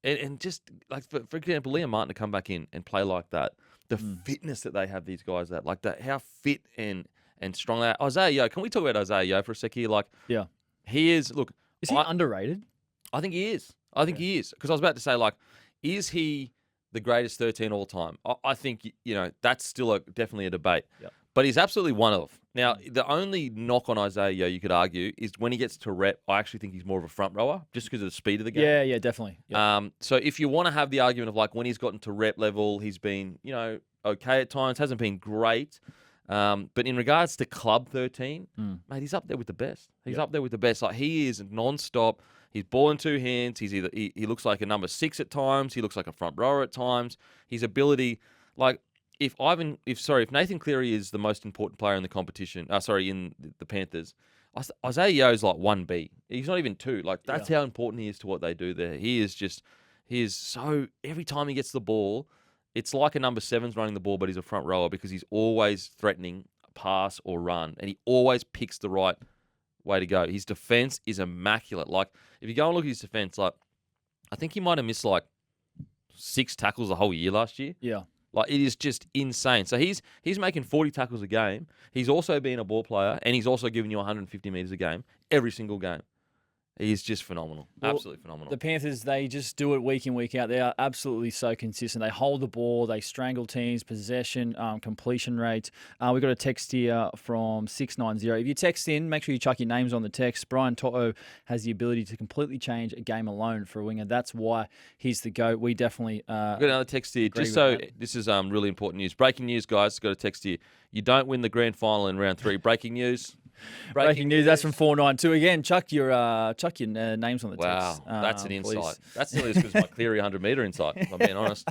Speaker 3: and just like for example, Liam Martin to come back in and play like that. The fitness that they have, these guys, how fit and strong they are. Isaiah Yeo, can we talk about Isaiah Yeo for a sec here?
Speaker 4: Yeah.
Speaker 3: He is, look.
Speaker 4: Is he underrated?
Speaker 3: I think he is. He is. Because I was about to say, is he the greatest 13 all time? I think, that's still definitely a debate.
Speaker 4: Yep.
Speaker 3: But he's absolutely one of. Now, the only knock on Isaiah Yeo you could argue is when he gets to rep, I actually think he's more of a front rower just because of the speed of the game.
Speaker 4: Yeah, definitely. Yep.
Speaker 3: So if you want to have the argument of when he's gotten to rep level, he's been, okay at times, hasn't been great. But in regards to Club 13, mate, he's up there with the best. He's up there with the best. He is non-stop. He's ball in 2 hands. He's either he looks like a number 6 at times. He looks like a front rower at times. His ability, if Nathan Cleary is the most important player in the competition, in the Panthers, Isaiah Yeo is 1B. He's not even 2. That's how important he is to what they do there. He is so, every time he gets the ball, it's like a number 7's running the ball, but he's a front rower because he's always threatening a pass or run, and he always picks the right way to go. His defense is immaculate. If you go and look at his defense, I think he might have missed 6 tackles the whole year last year.
Speaker 4: Yeah.
Speaker 3: It is just insane. So he's making 40 tackles a game. He's also being a ball player, and he's also giving you 150 metres a game every single game. He's just phenomenal. Absolutely phenomenal.
Speaker 4: The Panthers, they just do it week in, week out. They are absolutely so consistent. They hold the ball, they strangle teams, possession, completion rate. We've got a text here from 690. If you text in, make sure you chuck your names on the text. Brian To'o has the ability to completely change a game alone for a winger. That's why he's the GOAT. We definitely
Speaker 3: We've got another text here. Just so this is really important news. Breaking news, guys. Got a text here. You don't win the grand final in round 3. Breaking news.
Speaker 4: Breaking news. That's from 492. Again, chuck your names on the
Speaker 3: wow,
Speaker 4: text.
Speaker 3: that's an
Speaker 4: please.
Speaker 3: insight. That's nearly as good as my Cleary 100-metre insight, if I'm being honest.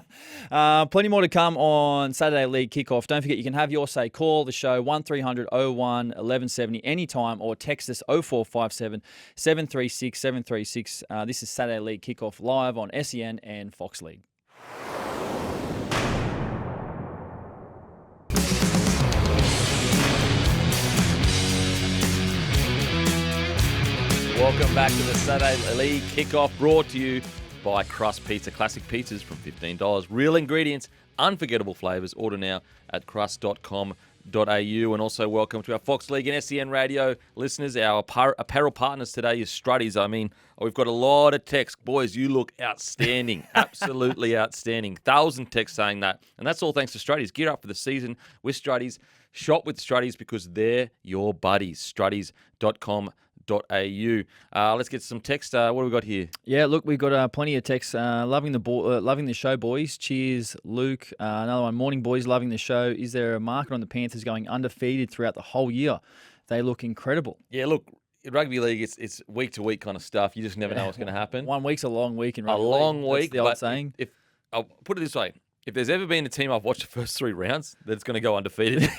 Speaker 4: Plenty more to come on Saturday League Kickoff. Don't forget, you can have your say. Call the show 1300 01 1170 anytime or text us 0457 736 736. This is Saturday League Kickoff live on SEN and Fox League.
Speaker 3: Welcome back to the Saturday League Kickoff, brought to you by Crust Pizza. Classic pizzas from $15. Real ingredients, unforgettable flavours. Order now at crust.com.au. And also welcome to our Fox League and SEN Radio listeners. Our apparel partners today is Struddies. I mean, we've got a lot of texts. Boys, you look outstanding. Absolutely outstanding. 1,000 texts saying that. And that's all thanks to Struddies. Gear up for the season with Struddies. Shop with Struddies because they're your buddies. Struddies.com.au. Let's get some text. What do we got here?
Speaker 4: Yeah, look, we've got plenty of texts. Loving the show, boys. Cheers, Luke. Another one. Morning, boys. Loving the show. Is there a market on the Panthers going undefeated throughout the whole year? They look incredible.
Speaker 3: Yeah, look, in rugby league, it's week to week kind of stuff. You just never know what's going to happen.
Speaker 4: 1 week's a long week in rugby
Speaker 3: league. A long week.
Speaker 4: That's the old saying.
Speaker 3: If I'll put it this way. If there's ever been a team I've watched the first 3 rounds that's going to go undefeated,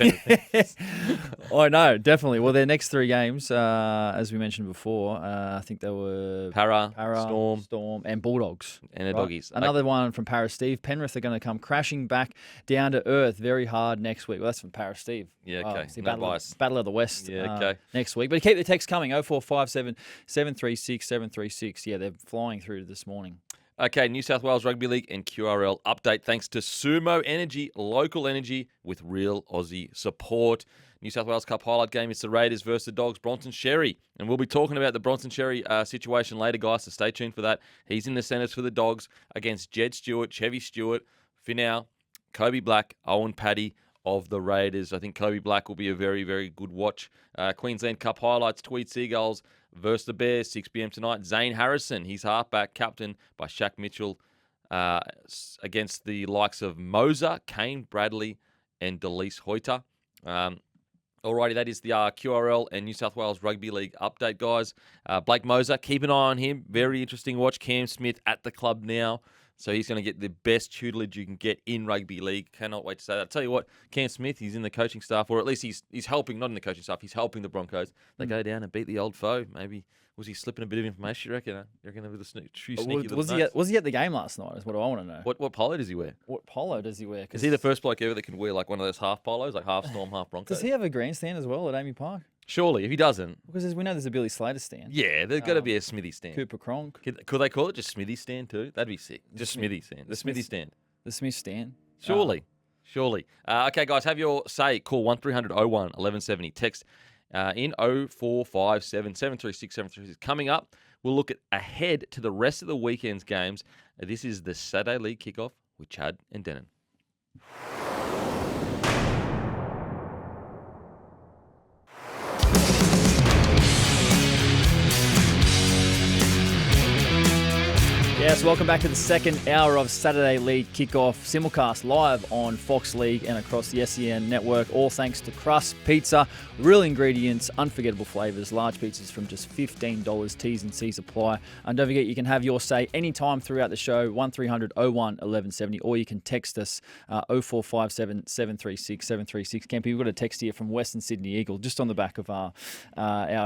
Speaker 4: I know, definitely. Well, their next 3 games, as we mentioned before, I think they were
Speaker 3: Para,
Speaker 4: Storm, and Bulldogs.
Speaker 3: And the Doggies.
Speaker 4: Another one from Para Steve. Penrith are going to come crashing back down to earth very hard next week. Well, that's from Para Steve.
Speaker 3: Yeah, okay.
Speaker 4: Battle of the West
Speaker 3: okay.
Speaker 4: Next week. But keep the text coming, 0457 736 736. Yeah, they're flying through this morning.
Speaker 3: Okay, New South Wales Rugby League and QRL update thanks to Sumo Energy, local energy with real Aussie support. New South Wales Cup highlight game is the Raiders versus the Dogs, Bronson Xerri. And we'll be talking about the Bronson Xerri situation later, guys, so stay tuned for that. He's in the centres for the Dogs against Jed Stewart, Chevy Stewart, Finau, Kobe Black, Owen Paddy of the Raiders. I think Kobe Black will be a very, very good watch. Queensland Cup highlights, Tweed Seagulls versus the Bears, 6 p.m. tonight. Zane Harrison, he's halfback, captain by Shaq Mitchell, against the likes of Moser, Kane, Bradley, and Delise Hoyter. Alrighty, that is the QRL and New South Wales Rugby League update, guys. Blake Moser, keep an eye on him. Very interesting watch. Cam Smith at the club now. So he's going to get the best tutelage you can get in rugby league. Cannot wait to say that. I'll tell you what, Cam Smith, he's in the coaching staff, or at least he's helping, not in the coaching staff, he's helping the Broncos. They go down and beat the old foe. Maybe, was he slipping a bit of information, you reckon? You reckon with a few sneaky little notes?
Speaker 4: Was he at the game last night, is what I want to know.
Speaker 3: What polo does he wear?
Speaker 4: What polo does he wear?
Speaker 3: Is he the first bloke ever that can wear like one of those half polos, like half Storm, half Broncos?
Speaker 4: Does he have a grandstand as well at Amy Park?
Speaker 3: Surely, if he doesn't.
Speaker 4: Because as we know, there's a Billy Slater stand.
Speaker 3: Yeah, there's got to be a Smithy stand.
Speaker 4: Cooper Cronk.
Speaker 3: Could they call it just Smithy stand too? That'd be sick. Just Smithy stand. The Smithy stand.
Speaker 4: The Smith stand.
Speaker 3: Surely. Okay, guys, have your say. Call 1300 01 1170. Text in 0457 736 736. Coming up, we'll look at ahead to the rest of the weekend's games. This is the Saturday League kickoff with Chad and Denan.
Speaker 4: Yes, welcome back to the second hour of Saturday League Kickoff, simulcast live on Fox League and across the SEN network, all thanks to Crust Pizza. Real ingredients, unforgettable flavours, large pizzas from just $15, T's and C's apply. And don't forget, you can have your say anytime throughout the show, 1300 01 1170, or you can text us 0457 736 736. Kempy, we've got a text here from Western Sydney Eagle, just on the back of our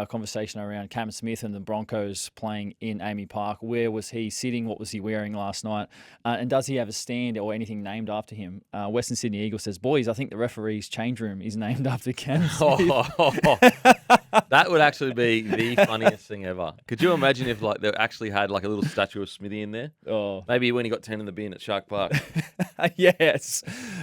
Speaker 4: conversation around Cam Smith and the Broncos playing in Amy Park. Where was he sitting? What was he wearing last night? And does he have a stand or anything named after him? Western Sydney Eagle says, boys, I think the referee's change room is named after Cam Smith.
Speaker 3: That would actually be the funniest thing ever. Could you imagine if like they actually had like a little statue of Smithy in there?
Speaker 4: Oh,
Speaker 3: Maybe when he got 10 in the bin at Shark Park.
Speaker 4: yes.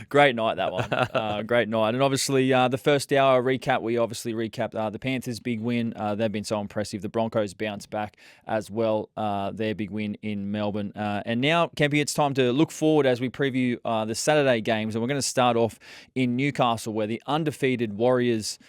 Speaker 4: Great night, that one. Great night. And obviously, the first hour recap, we obviously recapped the Panthers' big win. They've been so impressive. The Broncos bounced back as well, their big win in Melbourne. And now, Kempy, it's time to look forward as we preview the Saturday games. And we're going to start off in Newcastle, where the undefeated Warriors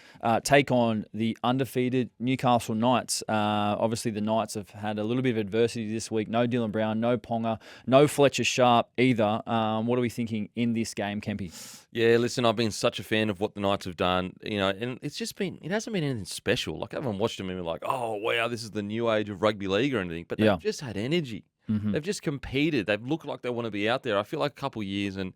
Speaker 4: take on the undefeated Newcastle Knights. Obviously, the Knights have had a little bit of adversity this week. No Dylan Brown, no Ponga, no Fletcher Sharp either. What are we thinking in this game, Kempy?
Speaker 3: Yeah, listen, I've been such a fan of what the Knights have done, and it hasn't been anything special. Like, I haven't watched them and been like, oh, wow, this is the new age of rugby league or anything, but they've just had energy. Mm-hmm. They've just competed. They've looked like they want to be out there. I feel like a couple of years and,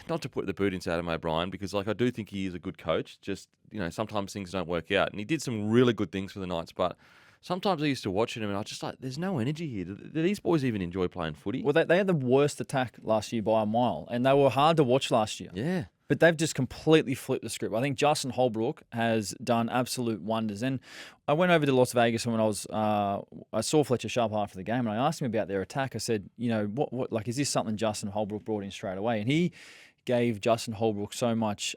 Speaker 3: not to put the boot into Adam O'Brien, because like I do think he is a good coach. Just, sometimes things don't work out. And he did some really good things for the Knights, but sometimes I used to watch him and I was just like, there's no energy here. Do these boys even enjoy playing footy?
Speaker 4: Well, they had the worst attack last year by a mile, and they were hard to watch last year.
Speaker 3: Yeah.
Speaker 4: But they've just completely flipped the script. I think Justin Holbrook has done absolute wonders. And I went over to Las Vegas when I saw Fletcher Sharp after the game, and I asked him about their attack. I said, what like, is this something Justin Holbrook brought in straight away? And he gave Justin Holbrook so much.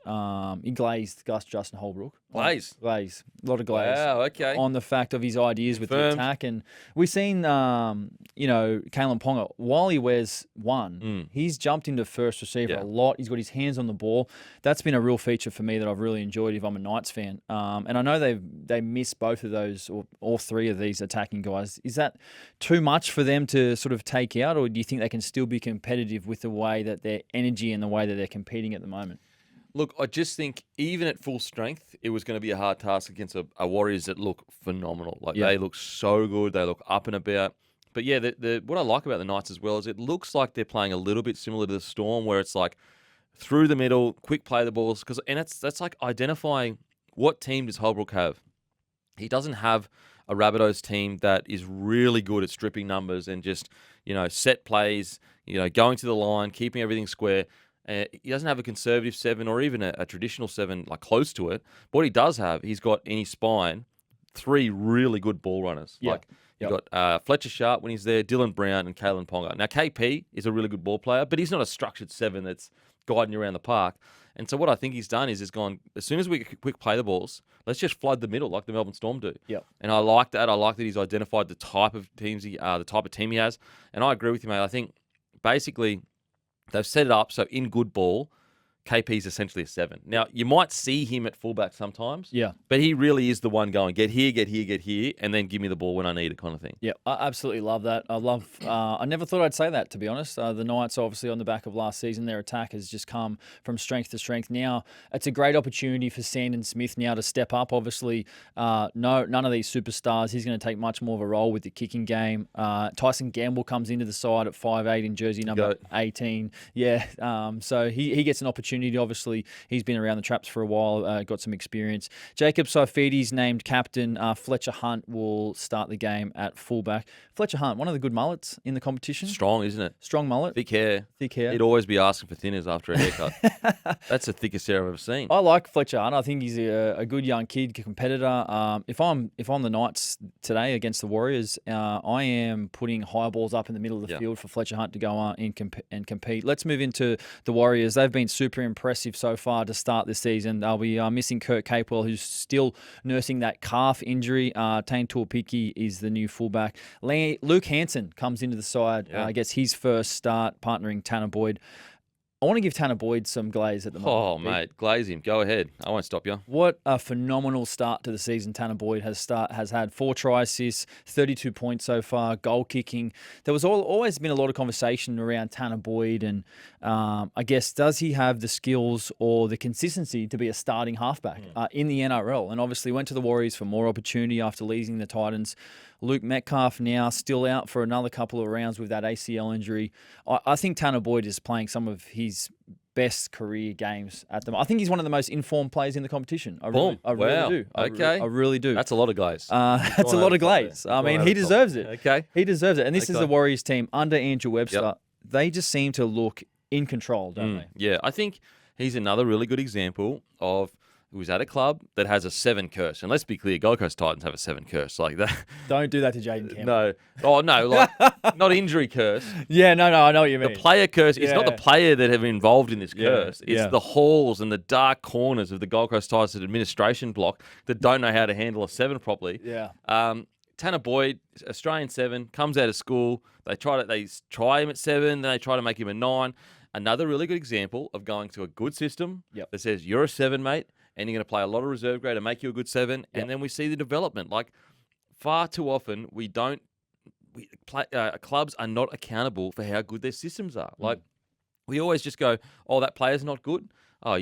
Speaker 4: He glazed Justin Holbrook.
Speaker 3: Glaze.
Speaker 4: A lot of glaze.
Speaker 3: Wow, okay.
Speaker 4: On the fact of his ideas with the attack. And we've seen, Kalen Ponga, while he wears one, he's jumped into first receiver a lot. He's got his hands on the ball. That's been a real feature for me that I've really enjoyed if I'm a Knights fan. And I know they miss both of those, or all three of these attacking guys. Is that too much for them to sort of take out, or do you think they can still be competitive with the way that their energy and the way that they're competing at the moment?
Speaker 3: Look, I just think even at full strength, it was going to be a hard task against a Warriors that look phenomenal. Like they look so good, they look up and about. But yeah, what I like about the Knights as well is it looks like they're playing a little bit similar to the Storm, where it's like through the middle, quick play the balls, and that's like identifying what team does Holbrook have. He doesn't have a Rabbitohs team that is really good at stripping numbers and just set plays, going to the line, keeping everything square. He doesn't have a conservative 7 or even a traditional 7 like close to it. But what he does have, he's got in his spine 3 really good ball runners.
Speaker 4: Yeah.
Speaker 3: Like you've got Fletcher Sharp when he's there, Dylan Brown and Kalen Ponga. Now KP is a really good ball player, but he's not a structured 7 that's guiding you around the park. And so what I think he's done is gone, as soon as we quick play the balls, let's just flood the middle like the Melbourne Storm do.
Speaker 4: Yep.
Speaker 3: And I like that. I like that he's identified the type of team he has. And I agree with you, mate. I think basically they've set it up so in good ball, KP's essentially a 7. Now, you might see him at fullback sometimes.
Speaker 4: Yeah.
Speaker 3: But he really is the one going, get here, and then give me the ball when I need it kind of thing.
Speaker 4: Yeah, I absolutely love that. I never thought I'd say that, to be honest. The Knights, obviously, on the back of last season, their attack has just come from strength to strength. Now, it's a great opportunity for Sandon Smith now to step up. Obviously, none of these superstars. He's going to take much more of a role with the kicking game. Tyson Gamble comes into the side at 5'8" in jersey number 18. Yeah, so he gets an opportunity. Obviously, he's been around the traps for a while, got some experience. Jacob Saifidi's named captain. Fletcher Hunt will start the game at fullback. Fletcher Hunt, one of the good mullets in the competition.
Speaker 3: Strong, isn't it?
Speaker 4: Strong mullet.
Speaker 3: Thick hair. He'd always be asking for thinners after a haircut. That's the thickest hair I've ever seen.
Speaker 4: I like Fletcher Hunt. I think he's a good young kid, competitor. If I'm the Knights today against the Warriors, I am putting high balls up in the middle of the field for Fletcher Hunt to go on and compete. Let's move into the Warriors. They've been super impressive so far to start this season. They'll be missing Kurt Capewell, who's still nursing that calf injury. Tane Tuapiki is the new fullback. Luke Hansen comes into the side, gets his first start, partnering Tanner Boyd. I want to give Tanner Boyd some glaze at the moment.
Speaker 3: Oh, mate, glaze him. Go ahead. I won't stop you.
Speaker 4: What a phenomenal start to the season Tanner Boyd has had. 4 try assists, 32 points so far, goal kicking. There was always been a lot of conversation around Tanner Boyd, and I guess, does he have the skills or the consistency to be a starting halfback in the NRL? And obviously went to the Warriors for more opportunity after leaving the Titans. Luke Metcalf now still out for another couple of rounds with that ACL injury. I think Tanner Boyd is playing some of his best career games at the moment. I think he's one of the most informed players in the competition. I really do.
Speaker 3: Okay.
Speaker 4: I really do.
Speaker 3: That's a lot of glaze.
Speaker 4: That's a lot of glaze. I mean, he deserves it.
Speaker 3: Okay.
Speaker 4: He deserves it. And this is the Warriors team under Andrew Webster.
Speaker 3: Yep.
Speaker 4: They just seem to look in control, don't they?
Speaker 3: Yeah, I think he's another really good example of who is at a club that has a 7 curse. And let's be clear, Gold Coast Titans have a 7 curse like that.
Speaker 4: Don't do that to Jaden Kemp.
Speaker 3: No. Oh, no, like, not injury curse.
Speaker 4: Yeah, no, I know what you mean.
Speaker 3: The player curse, it's not the player that have been involved in this curse. It's
Speaker 4: yeah.
Speaker 3: the halls and the dark corners of the Gold Coast Titans administration block that don't know how to handle a 7 properly.
Speaker 4: Yeah.
Speaker 3: Tanner Boyd, Australian 7, comes out of school. They try him at 7, then they try to make him a 9. Another really good example of going to a good system that says you're a 7, mate, and you're going to play a lot of reserve grade to make you a good 7, and then we see the development. Like, far too often, clubs are not accountable for how good their systems are. Like, we always just go, oh, that player's not good. Oh,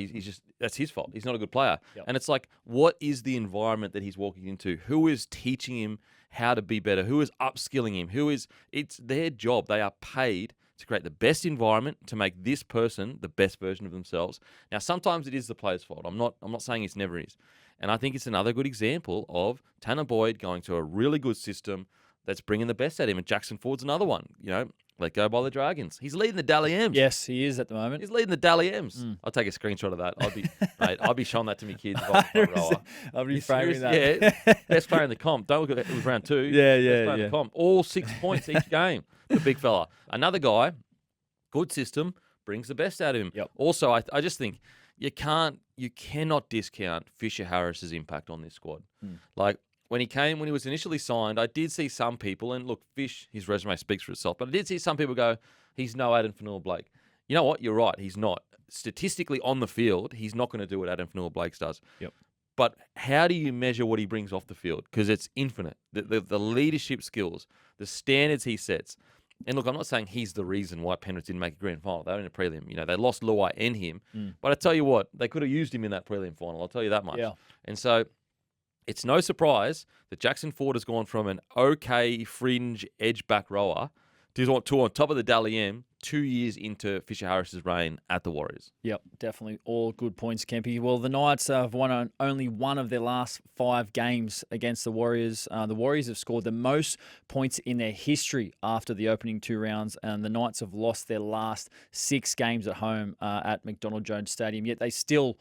Speaker 3: that's his fault. He's not a good player. Yep. And it's like, what is the environment that he's walking into? Who is teaching him how to be better? Who is upskilling him? It's their job. They are paid to create the best environment to make this person the best version of themselves. Now, sometimes it is the player's fault. I'm not saying it never is. And I think it's another good example of Tanner Boyd going to a really good system that's bringing the best at him. And Jackson Ford's another one. Let go by the Dragons. He's leading the Dally M's.
Speaker 4: Yes, he is at the moment.
Speaker 3: He's leading the Dally M's. I'll take a screenshot of that. I'll be showing that to my kids.
Speaker 4: I'll be framing that.
Speaker 3: Yeah, best player in the comp. Don't look at it. It was round 2.
Speaker 4: Yeah.
Speaker 3: Best player in the comp. All 6 points each game. The big fella. Another guy, good system, brings the best out of him.
Speaker 4: Yep.
Speaker 3: Also, I just think you cannot discount Fisher Harris's impact on this squad. Like, when he was initially signed, I did see some people, and look, Fish, his resume speaks for itself, but I did see some people go, he's no Adam Fanua-Blake. You know what? You're right. He's not. Statistically on the field, he's not going to do what Adam Fanua-Blake does.
Speaker 4: Yep.
Speaker 3: But how do you measure what he brings off the field? Because it's infinite. The leadership skills, the standards he sets. And look, I'm not saying he's the reason why Penrith didn't make a grand final. They were in a prelim. They lost Luai and him. But I tell you what, they could have used him in that prelim final. I'll tell you that much.
Speaker 4: Yeah.
Speaker 3: And so it's no surprise that Jackson Ford has gone from an okay fringe edge back rower to on top of the Dally M 2 years into Fisher Harris's reign at the Warriors.
Speaker 4: Yep, definitely all good points, Kempy. Well, the Knights have won only one of their last 5 games against the Warriors. The Warriors have scored the most points in their history after the opening 2 rounds, and the Knights have lost their last 6 games at home at McDonald Jones Stadium, yet they still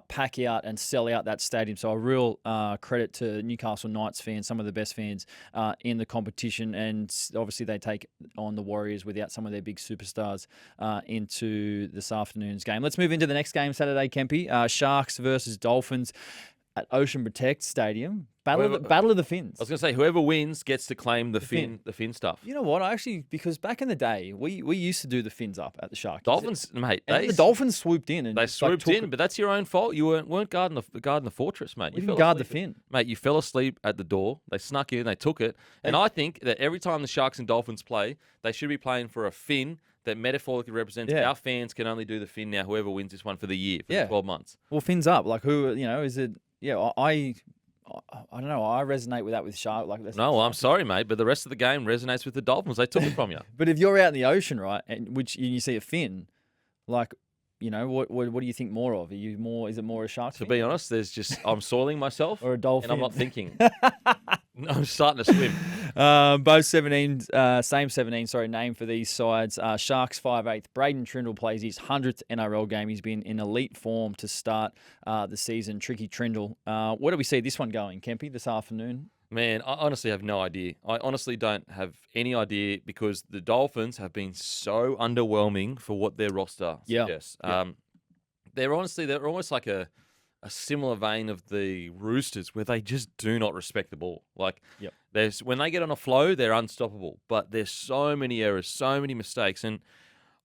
Speaker 4: pack out and sell out that stadium. So a real credit to Newcastle Knights fans, some of the best fans in the competition. And obviously they take on the Warriors without some of their big superstars into this afternoon's game. Let's move into the next game Saturday, Kempy. Sharks versus Dolphins at Ocean Protect Stadium. Battle of the Fins.
Speaker 3: I was going to say, whoever wins gets to claim the fin stuff.
Speaker 4: You know what? Because back in the day, we used to do the fins up at the Shark.
Speaker 3: Dolphins, mate.
Speaker 4: The Dolphins swooped in.
Speaker 3: They swooped in, but that's your own fault. You weren't guarding the fortress, mate.
Speaker 4: You didn't guard the fin.
Speaker 3: Mate, you fell asleep at the door. They snuck in, they took it. And I think that every time the Sharks and Dolphins play, they should be playing for a fin that metaphorically represents our fans can only do the fin now, whoever wins this one for the year, for the 12 months.
Speaker 4: Well, fins up. Like, who, is it? Yeah, I don't know. I resonate with that with Shark.
Speaker 3: No, I'm sorry, mate, but the rest of the game resonates with the Dolphins. They took it from you.
Speaker 4: But if you're out in the ocean, right, and you see a fin, like, what do you think more of? Is it more a shark?
Speaker 3: To be honest, I'm soiling myself,
Speaker 4: or a dolphin,
Speaker 3: and I'm not thinking. I'm starting to swim.
Speaker 4: Both same 17, name for these sides. Sharks 5/8. Braden Trindle plays his 100th NRL game. He's been in elite form to start the season. Tricky Trindle. Where do we see this one going, Kempy, this afternoon?
Speaker 3: Man, I honestly have no idea. I honestly don't have any idea because the Dolphins have been so underwhelming for what their roster suggests. They're almost like a similar vein of the Roosters where they just do not respect the ball. Like, when they get on a flow, they're unstoppable. But there's so many errors, so many mistakes. And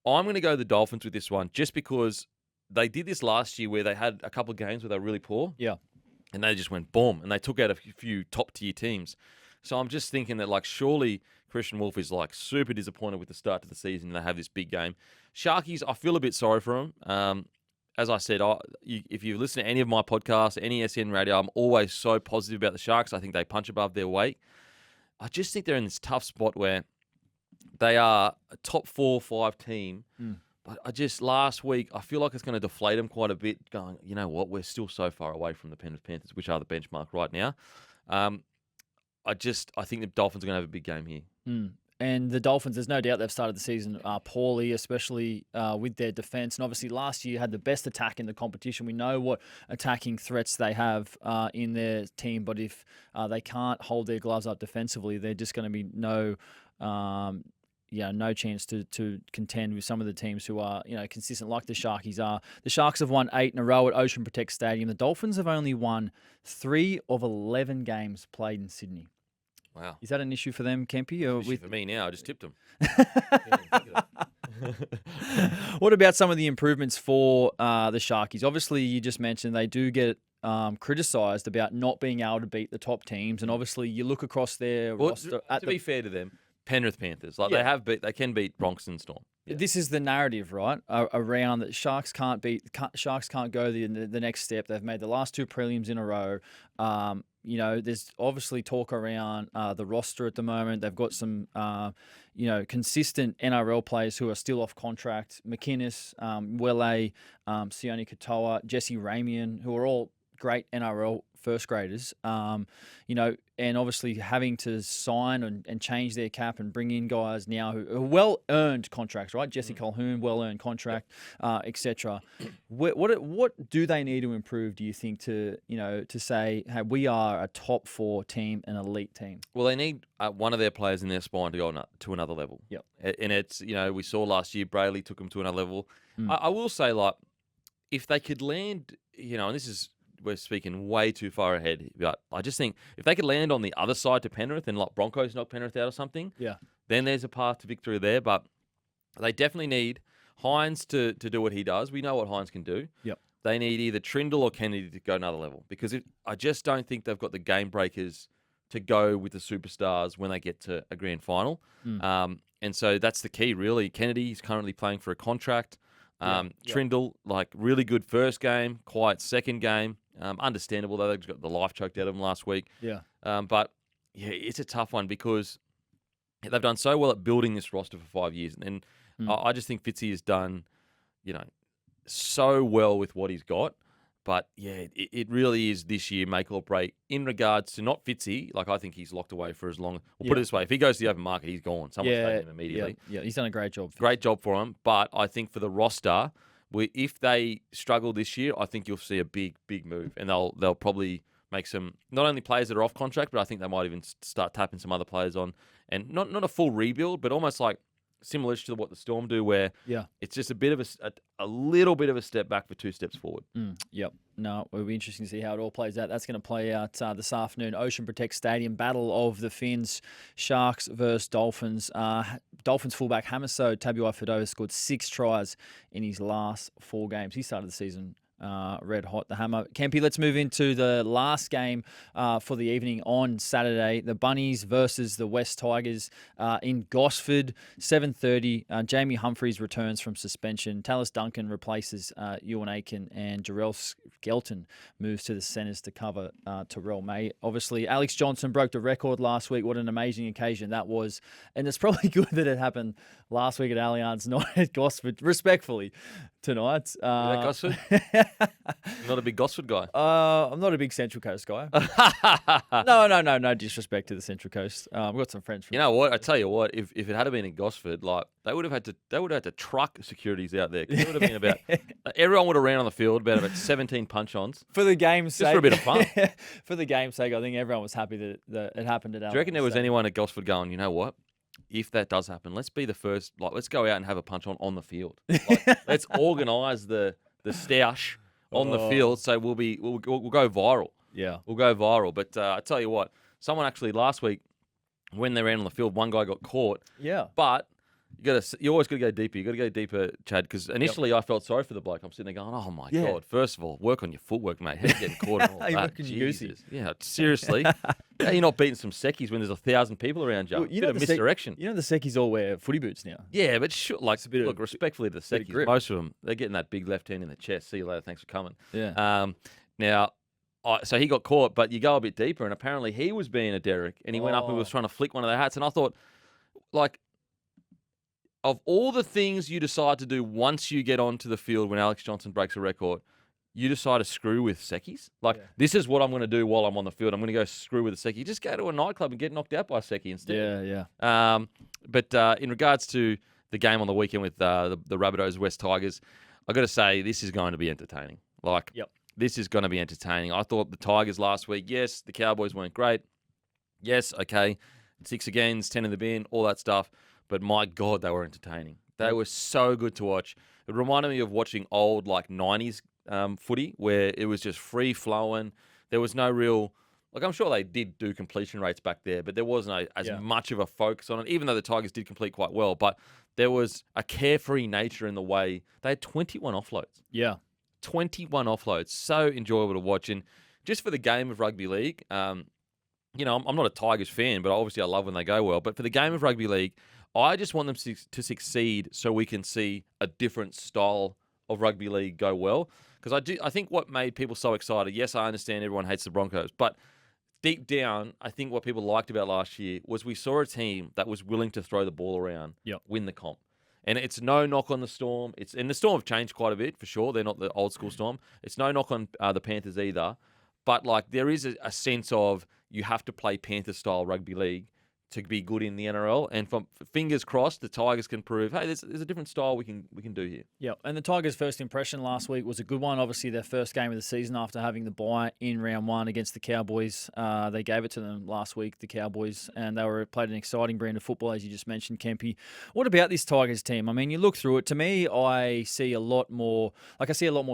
Speaker 3: I'm going to go the Dolphins with this one just because they did this last year where they had a couple of games where they were really poor.
Speaker 4: Yeah.
Speaker 3: And they just went boom, and they took out a few top-tier teams. So I'm just thinking that, like, surely Christian Wolf is, like, super disappointed with the start to the season and they have this big game. Sharkies, I feel a bit sorry for them. As I said, if you listen to any of my podcasts, any SEN radio, I'm always so positive about the Sharks. I think they punch above their weight. I just think they're in this tough spot where they are a top 4-5 team. But last week, I feel like it's going to deflate them quite a bit, going, you know what, we're still so far away from the Penrith Panthers, which are the benchmark right now. I think the Dolphins are going to have a big game here.
Speaker 4: And the Dolphins, there's no doubt they've started the season poorly, especially with their defence. And obviously last year had the best attack in the competition. We know what attacking threats they have in their team, but if they can't hold their gloves up defensively, they're just going to be no chance to contend with some of the teams who are, consistent like the Sharkies are. The Sharks have won 8 in a row at Ocean Protect Stadium. The Dolphins have only won 3 of 11 games played in Sydney.
Speaker 3: Wow.
Speaker 4: Is that an issue for them, Kempy?
Speaker 3: For me now, I just tipped them.
Speaker 4: What about some of the improvements for the Sharkies? Obviously, you just mentioned they do get criticised about not being able to beat the top teams, and obviously you look across their roster.
Speaker 3: To be fair to them, Penrith Panthers, they can beat Broncos and Storm. Yeah.
Speaker 4: This is the narrative, right? Around that Sharks can't go the next step. They've made the last 2 prelims in a row. There's obviously talk around the roster at the moment. They've got some, consistent NRL players who are still off contract. McInnes, Wele, Sione Katoa, Jesse Ramian, who are all great NRL first graders, and obviously having to sign and change their cap and bring in guys now who are well-earned contracts, right? Jesse Colquhoun, well-earned contract, etc. What do they need to improve, do you think, to say, hey, we are a top 4 team, an elite team?
Speaker 3: Well, they need one of their players in their spine to go to another level.
Speaker 4: Yep.
Speaker 3: And it's, we saw last year, Brayley took them to another level. I will say, like, if they could land, and this is, we're speaking way too far ahead, but I just think if they could land on the other side to Penrith and like Broncos knock Penrith out or something, then there's a path to victory there. But they definitely need Hines to do what he does. We know what Hines can do.
Speaker 4: Yep.
Speaker 3: They need either Trindle or Kennedy to go another level because I just don't think they've got the game breakers to go with the superstars when they get to a grand final. And so that's the key, really. Kennedy is currently playing for a contract. Trindle, like really good first game, quiet second game. Understandable though, they've got the life choked out of them last week. But it's a tough one because they've done so well at building this roster for 5 years, and I just think Fitzy has done, so well with what he's got. But it really is this year make or break in regards to not Fitzy. Like I think he's locked away for as long. We'll put it this way: if he goes to the open market, he's gone. Someone's taking him immediately.
Speaker 4: Yeah, he's done a great job.
Speaker 3: Great job for him. But I think for the roster, if they struggle this year, I think you'll see a big move, and they'll probably make some not only players that are off contract, but I think they might even start tapping some other players on, and not a full rebuild, but almost like similar to what the Storm do, where it's just a bit of a little bit of a step back for 2 steps forward.
Speaker 4: Yep. No, it'll be interesting to see how it all plays out. That's going to play out this afternoon. Ocean Protect Stadium, battle of the Finns, Sharks versus Dolphins. Dolphins fullback Hamiso Tabuai-Fidow scored 6 tries in his last 4 games. He started the season red hot, the hammer. Kempy, let's move into the last game for the evening on Saturday. The Bunnies versus the West Tigers in Gosford, 7:30. Jamie Humphries returns from suspension. Tallis Duncan replaces Ewan Aiken, and Jarrell Skelton moves to the centres to cover Terrell May. Obviously, Alex Johnson broke the record last week. What an amazing occasion that was. And it's probably good that it happened last week at Allianz, not at Gosford, respectfully, tonight.
Speaker 3: Gosford? Not a big Gosford guy.
Speaker 4: I'm not a big Central Coast guy. No disrespect to the Central Coast. I've got some friends from.
Speaker 3: You know what? I tell you what. If it had been in Gosford, like they would have had to truck securities out there. It would have been about everyone would have ran on the field about 17 punch-ons
Speaker 4: for the game's sake.
Speaker 3: Just for a bit of fun.
Speaker 4: For the game's sake, I think everyone was happy that it happened at Allianz.
Speaker 3: Do you reckon there was anyone at Gosford going, you know what? If that does happen, let's be the first. Like, let's go out and have a punch on the field. Like, let's organise the stoush on the field, so we'll go viral.
Speaker 4: Yeah,
Speaker 3: we'll go viral. But I tell you what, someone actually last week when they ran on the field, one guy got caught.
Speaker 4: Yeah,
Speaker 3: but you always got to go deeper. You got to go deeper, Chad, because initially I felt sorry for the bloke. I'm sitting there going, oh my god. First of all, work on your footwork, mate. How you getting caught and all that?
Speaker 4: You're working goosey.
Speaker 3: Yeah, seriously. How are you not beating some seckies when there's 1,000 people around you? Bit of misdirection.
Speaker 4: The seckies all wear footy boots now.
Speaker 3: Yeah, but look, respectfully to the seckies, most of them, they're getting that big left hand in the chest. See you later. Thanks for coming.
Speaker 4: Yeah.
Speaker 3: So he got caught, but you go a bit deeper, and apparently he was being a Derek, and he went up and was trying to flick one of their hats, and I thought, like, of all the things you decide to do once you get onto the field when Alex Johnson breaks a record, you decide to screw with Secchies. Like, this is what I'm going to do while I'm on the field. I'm going to go screw with a Secchi. Just go to a nightclub and get knocked out by a Secchi instead.
Speaker 4: Yeah.
Speaker 3: But in regards to the game on the weekend with the Rabbitohs West Tigers, I got to say, this is going to be entertaining. Like, this is going to be entertaining. I thought the Tigers last week, yes, the Cowboys weren't great. Yes, okay, 6 against, 10 in the bin, all that stuff. But my God, they were entertaining. They were so good to watch. It reminded me of watching old, like, 90s footy where it was just free-flowing. There was no real... Like, I'm sure they did do completion rates back there, but there wasn't as much of a focus on it, even though the Tigers did complete quite well. But there was a carefree nature in the way... They had 21 offloads.
Speaker 4: Yeah.
Speaker 3: 21 offloads. So enjoyable to watch. And just for the game of rugby league, you know, I'm not a Tigers fan, but obviously I love when they go well. But for the game of rugby league, I just want them to succeed so we can see a different style of rugby league go well. Because I think what made people so excited, yes, I understand everyone hates the Broncos, but deep down, I think what people liked about last year was we saw a team that was willing to throw the ball around, win the comp. And it's no knock on the Storm. And the Storm have changed quite a bit, for sure. They're not the old school Storm. It's no knock on the Panthers either. But, like, there is a sense of you have to play Panther-style rugby league to be good in the NRL. And from fingers crossed, the Tigers can prove, hey, there's a different style we can do here.
Speaker 4: Yeah, and the Tigers' first impression last week was a good one. Obviously, their first game of the season after having the bye in round 1 against the Cowboys. They gave it to them last week, the Cowboys, and they played an exciting brand of football, as you just mentioned, Kempy. What about this Tigers team? I mean, you look through it. To me, I see a lot more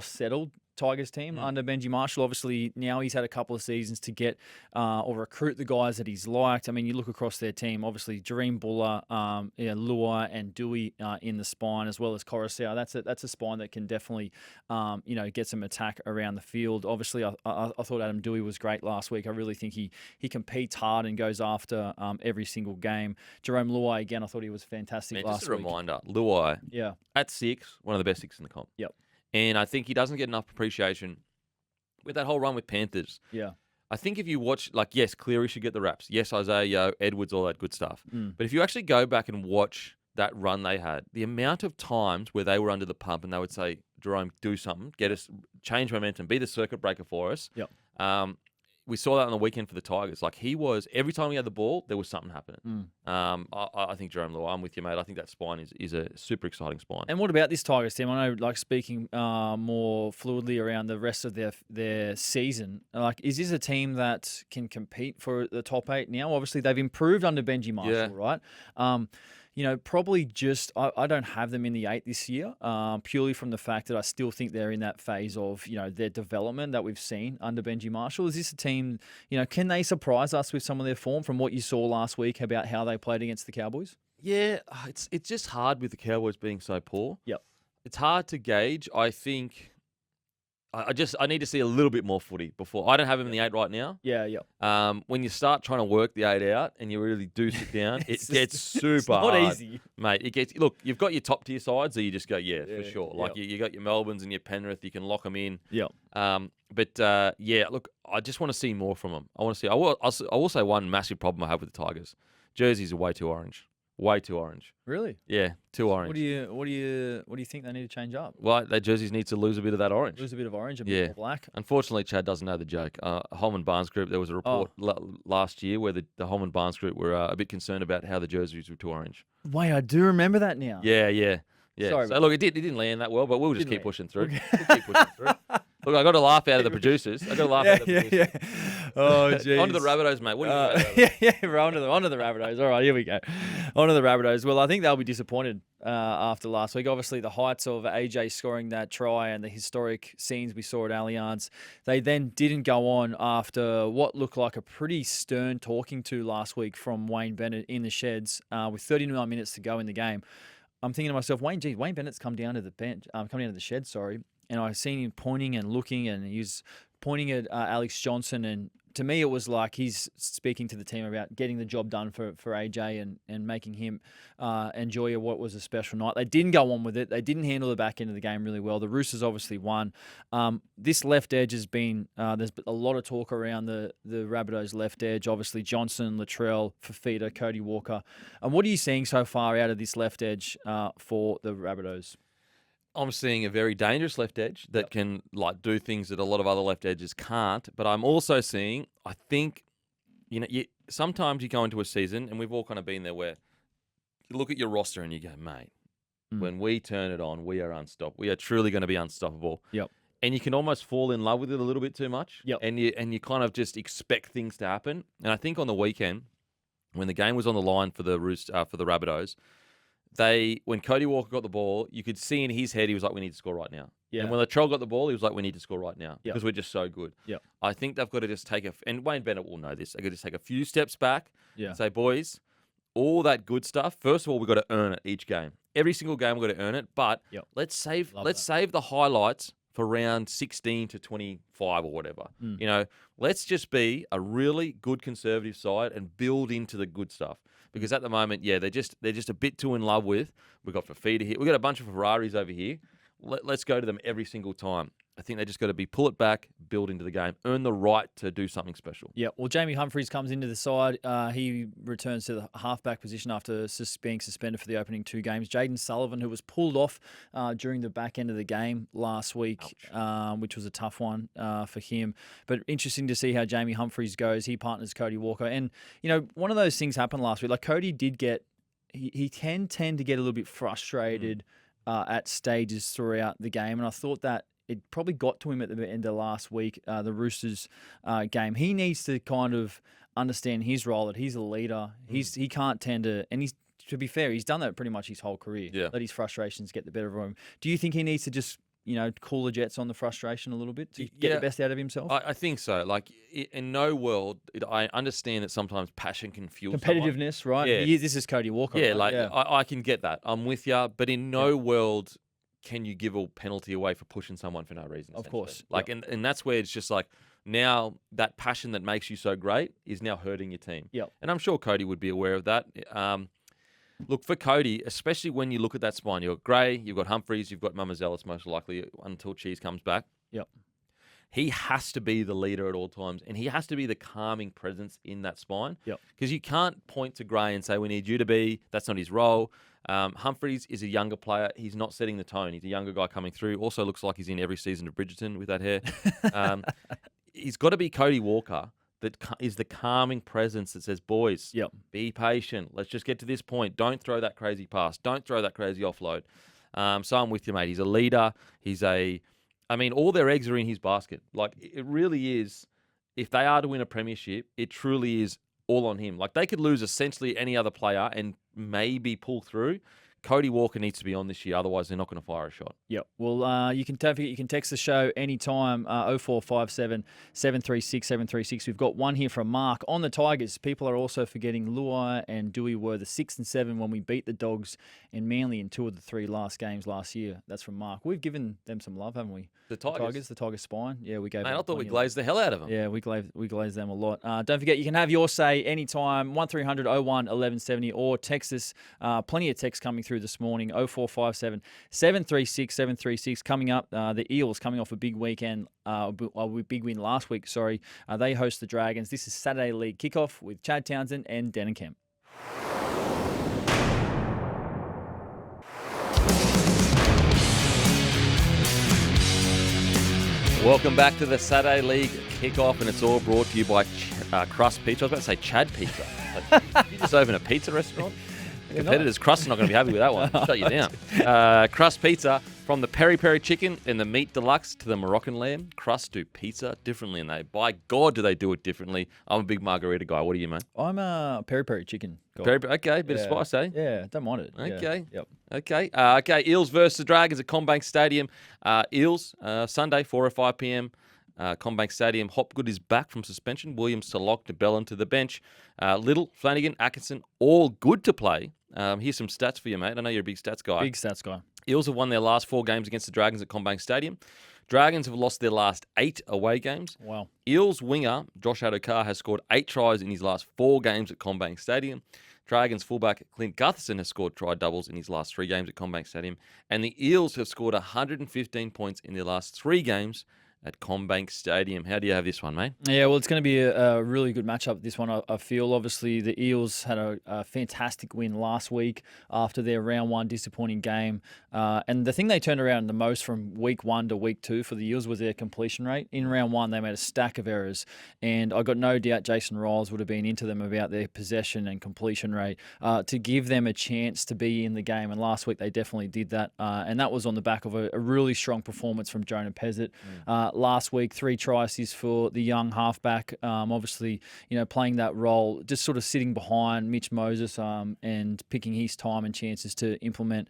Speaker 4: settled Tigers team under Benji Marshall. Obviously, now he's had a couple of seasons to get or recruit the guys that he's liked. I mean, you look across their team, obviously, Jareem Buller, Luai and Dewey in the spine, as well as Coruscant. That's a spine that can definitely, get some attack around the field. Obviously, I thought Adam Dewey was great last week. I really think he competes hard and goes after every single game. Jerome Luai, again, I thought he was fantastic last week.
Speaker 3: Just a reminder, Luai, at 6, one of the best 6 in the comp.
Speaker 4: Yep.
Speaker 3: And I think he doesn't get enough appreciation with that whole run with Panthers.
Speaker 4: Yeah.
Speaker 3: I think if you watch, like, yes, Cleary should get the raps. Yes, Isaiah, Edwards, all that good stuff. But if you actually go back and watch that run they had, the amount of times where they were under the pump and they would say, Jerome, do something, get us, change momentum, be the circuit breaker for us.
Speaker 4: Yep.
Speaker 3: We saw that on the weekend for the Tigers. Like, he was, every time he had the ball, there was something happening. I think Jerome Luai, I'm with you, mate. I think that spine is a super exciting spine.
Speaker 4: And what about this Tigers team? I know, like, speaking more fluidly around the rest of their season, like, is this a team that can compete for the top 8 now? Obviously, they've improved under Benji Marshall, right? Probably just, I don't have them in the 8 this year, purely from the fact that I still think they're in that phase of, their development that we've seen under Benji Marshall. Is this a team, can they surprise us with some of their form from what you saw last week about how they played against the Cowboys?
Speaker 3: Yeah, it's just hard with the Cowboys being so poor.
Speaker 4: Yep.
Speaker 3: It's hard to gauge. I think I need to see a little bit more footy before. I don't have him in the 8 right now.
Speaker 4: Yeah.
Speaker 3: When you start trying to work the 8 out and you really do sit down, it gets super hard.
Speaker 4: Not easy.
Speaker 3: Mate, look, you've got your top tier sides, so you just go, for sure. Like, you got your Melbournes and your Penrith, you can lock them in.
Speaker 4: Yeah.
Speaker 3: Look, I just want to see more from them. I want to see. I will say one massive problem I have with the Tigers. Jerseys are way too orange. Way too orange.
Speaker 4: Really?
Speaker 3: Yeah, too orange.
Speaker 4: What do you think they need to change up?
Speaker 3: Well, their jerseys need to lose a bit of that orange.
Speaker 4: Lose a bit of orange, a bit more black.
Speaker 3: Unfortunately, Chad doesn't know the joke. Holman Barnes Group, there was a report last year where the Holman Barnes Group were a bit concerned about how the jerseys were too orange.
Speaker 4: Wait, I do remember that now.
Speaker 3: Yeah.
Speaker 4: Sorry,
Speaker 3: so look, it didn't land that well, but we'll just keep pushing through. We'll keep pushing through. Look, I got a laugh out of the producers. Out of the producers.
Speaker 4: Yeah. Oh, jeez.
Speaker 3: On to the Rabbitohs, mate. What do you think?
Speaker 4: We're on to the Rabbitohs. All right, here we go. On to the Rabbitohs. Well, I think they'll be disappointed after last week. Obviously, the heights of AJ scoring that try and the historic scenes we saw at Allianz, they then didn't go on after what looked like a pretty stern talking to last week from Wayne Bennett in the sheds with 39 minutes to go in the game. I'm thinking to myself, Wayne Bennett's come down to the bench, coming down to the shed, and I've seen him pointing and looking, and he's pointing at Alex Johnson, and to me it was like he's speaking to the team about getting the job done for AJ and making him enjoy what was a special night. They didn't go on with it. They didn't handle the back end of the game really well. The Roosters obviously won. This left edge has been, there's a lot of talk around the Rabbitohs left edge. Obviously Johnson, Latrell, Fafita, Cody Walker. And what are you seeing so far out of this left edge for the Rabbitohs?
Speaker 3: I'm seeing a very dangerous left edge that can do things that a lot of other left edges can't. But I'm also seeing, I think, sometimes you go into a season, and we've all kind of been there, where you look at your roster and you go, mate, when we turn it on, we are unstoppable. We are truly going to be unstoppable.
Speaker 4: Yep.
Speaker 3: And you can almost fall in love with it a little bit too much.
Speaker 4: Yep.
Speaker 3: And you kind of just expect things to happen. And I think on the weekend, when the game was on the line for the Rabbitohs, when Cody Walker got the ball, you could see in his head he was like, we need to score right now.
Speaker 4: Yeah.
Speaker 3: And when Latrell got the ball, he was like, we need to score right now because we're just so good.
Speaker 4: Yep.
Speaker 3: I think they've got to just and Wayne Bennett will know this, they've got to just take a few steps back and say, boys, all that good stuff, first of all, we've got to earn it each game. Every single game we've got to earn it, but let's save the highlights for round 16 to 25 or whatever. Let's just be a really good conservative side and build into the good stuff. Because at the moment, they're just a bit too in love with. We've got Fafita here. We've got a bunch of Ferraris over here. Let's go to them every single time. I think they just got to pull it back, build into the game, earn the right to do something special.
Speaker 4: Yeah, well, Jamie Humphries comes into the side. He returns to the halfback position after being suspended for the opening 2 games. Jaden Sullivan, who was pulled off during the back end of the game last week, which was a tough one for him. But interesting to see how Jamie Humphries goes. He partners Cody Walker. And, one of those things happened last week. Like, Cody did get... He can tend to get a little bit frustrated at stages throughout the game. And I thought that it probably got to him at the end of last week, the Roosters game. He needs to kind of understand his role, that he's a leader. He can't tend to, and to be fair, he's done that pretty much his whole career. Yeah. Let his frustrations get the better of him. Do you think he needs to just, cool the jets on the frustration a little bit to get the best out of himself?
Speaker 3: I think so. Like, in no world, I understand that sometimes passion can fuel
Speaker 4: competitiveness,
Speaker 3: someone.
Speaker 4: right?
Speaker 3: Yeah.
Speaker 4: This is Cody Walker.
Speaker 3: Yeah,
Speaker 4: right?
Speaker 3: I can get that. I'm with you. But in no world can you give a penalty away for pushing someone for no reason?
Speaker 4: Of course.
Speaker 3: And that's where it's just like, now that passion that makes you so great is now hurting your team.
Speaker 4: Yep.
Speaker 3: And I'm sure Cody would be aware of that. Look, for Cody, especially when you look at that spine, you've got Gray, you've got Humphries, you've got Mamazelis most likely until Cheese comes back.
Speaker 4: Yep.
Speaker 3: He has to be the leader at all times, and he has to be the calming presence in that spine.
Speaker 4: Yep.
Speaker 3: Because you can't point to Gray and say, we need you to be. That's not his role. Humphries is a younger player. He's not setting the tone. He's a younger guy coming through. Also looks like he's in every season of Bridgerton with that hair. He's got to be Cody Walker that is the calming presence that says, boys, be patient. Let's just get to this point. Don't throw that crazy pass. Don't throw that crazy offload. So I'm with you, mate. He's a leader. All their eggs are in his basket. Like, it really is. If they are to win a premiership, it truly is all on him. Like, they could lose essentially any other player and maybe pull through. Cody Walker needs to be on this year, otherwise they're not going to fire a shot.
Speaker 4: Yep. Well, don't forget you can text the show anytime, 0457 736 736. We've got one here from Mark. On the Tigers, people are also forgetting Luai and Dewey were the 6 and 7 when we beat the Dogs and Manly in 2 of the 3 last games last year. That's from Mark. We've given them some love, haven't we?
Speaker 3: The Tigers?
Speaker 4: The Tiger spine. Yeah, we gave them.
Speaker 3: I thought we glazed the hell out of them.
Speaker 4: Yeah, we glazed them a lot. Don't forget, you can have your say anytime, 1300 01 1170, or text us. Plenty of texts coming through this morning, 0457 736 736. Coming up, the Eels coming off a big weekend, a big win last week, sorry. They host the Dragons. This is Saturday League Kickoff with Chad Townsend and Denan Kemp.
Speaker 3: Welcome back to the Saturday League Kickoff, and it's all brought to you by Crust Pizza. I was about to say Chad Pizza. You just open a pizza restaurant? Competitors, Crust are not going to be happy with that one. Shut you down. Crust Pizza, from the peri peri chicken and the meat deluxe to the Moroccan lamb, Crust do pizza differently, and by God do they do it differently. I'm a big margarita guy. What are you, mate?
Speaker 4: I'm a peri peri chicken guy.
Speaker 3: Okay, bit of spice, eh?
Speaker 4: Yeah, don't mind it.
Speaker 3: Okay.
Speaker 4: Yeah.
Speaker 3: Yep. Okay. Eels versus the Dragons at CommBank Stadium. Eels, Sunday, 4:05 p.m. CommBank Stadium. Hopgood is back from suspension. Williams to lock, to Bellin to the bench. Little, Flanagan, Atkinson, all good to play. Here's some stats for you, mate. I know you're a big stats guy.
Speaker 4: Big stats guy.
Speaker 3: Eels have won their last 4 games against the Dragons at CommBank Stadium. Dragons have lost their last 8 away games.
Speaker 4: Wow.
Speaker 3: Eels winger Josh Adokar has scored 8 tries in his last 4 games at CommBank Stadium. Dragons fullback Clint Gutherson has scored try doubles in his last 3 games at CommBank Stadium. And the Eels have scored 115 points in their last 3 games at CommBank Stadium. How do you have this one, mate?
Speaker 4: Yeah, well, it's going to be a really good matchup, this one, I feel. Obviously, the Eels had a fantastic win last week after their round one disappointing game. And the thing they turned around the most from week 1 to week 2 for the Eels was their completion rate. In round 1, they made a stack of errors. And I got no doubt Jason Riles would have been into them about their possession and completion rate to give them a chance to be in the game. And last week, they definitely did that. And that was on the back of a really strong performance from Jonah Pezzett. Last week, 3 try assists for the young halfback. Obviously, playing that role, just sort of sitting behind Mitch Moses and picking his time and chances to implement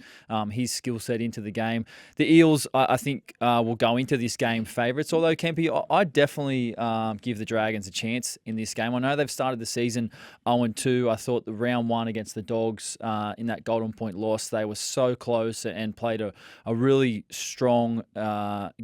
Speaker 4: his skill set into the game. The Eels, I think, will go into this game favourites. Although, Kempy, I definitely give the Dragons a chance in this game. I know they've started the season 0-2. I thought the round 1 against the Dogs in that Golden Point loss, they were so close and played a really strong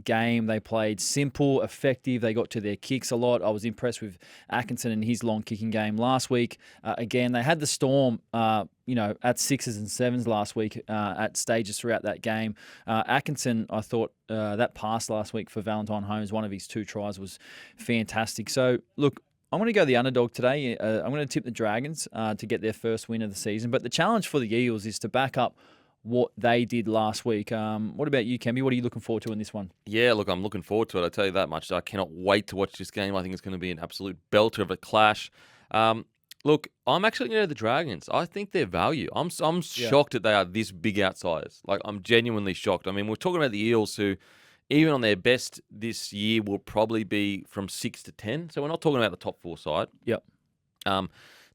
Speaker 4: game. They played simple, effective. They got to their kicks a lot. I was impressed with Atkinson and his long kicking game last week. Again, they had the Storm, at 6s and 7s last week at stages throughout that game. Atkinson, I thought that pass last week for Valentine Holmes, one of his 2 tries, was fantastic. So, look, I'm going to go the underdog today. I'm going to tip the Dragons to get their first win of the season. But the challenge for the Eels is to back up what they did last week. What about you, Kempy? What are you looking forward to in this one?
Speaker 3: Yeah, look, I'm looking forward to it. I'll tell you that much. I cannot wait to watch this game. I think it's going to be an absolute belter of a clash. Look, I'm actually going to the Dragons. I think they're value. I'm shocked that they are this big outsiders. Like, I'm genuinely shocked. I mean, we're talking about the Eels who, even on their best this year, will probably be from 6 to 10. So we're not talking about the top 4 side.
Speaker 4: Yep.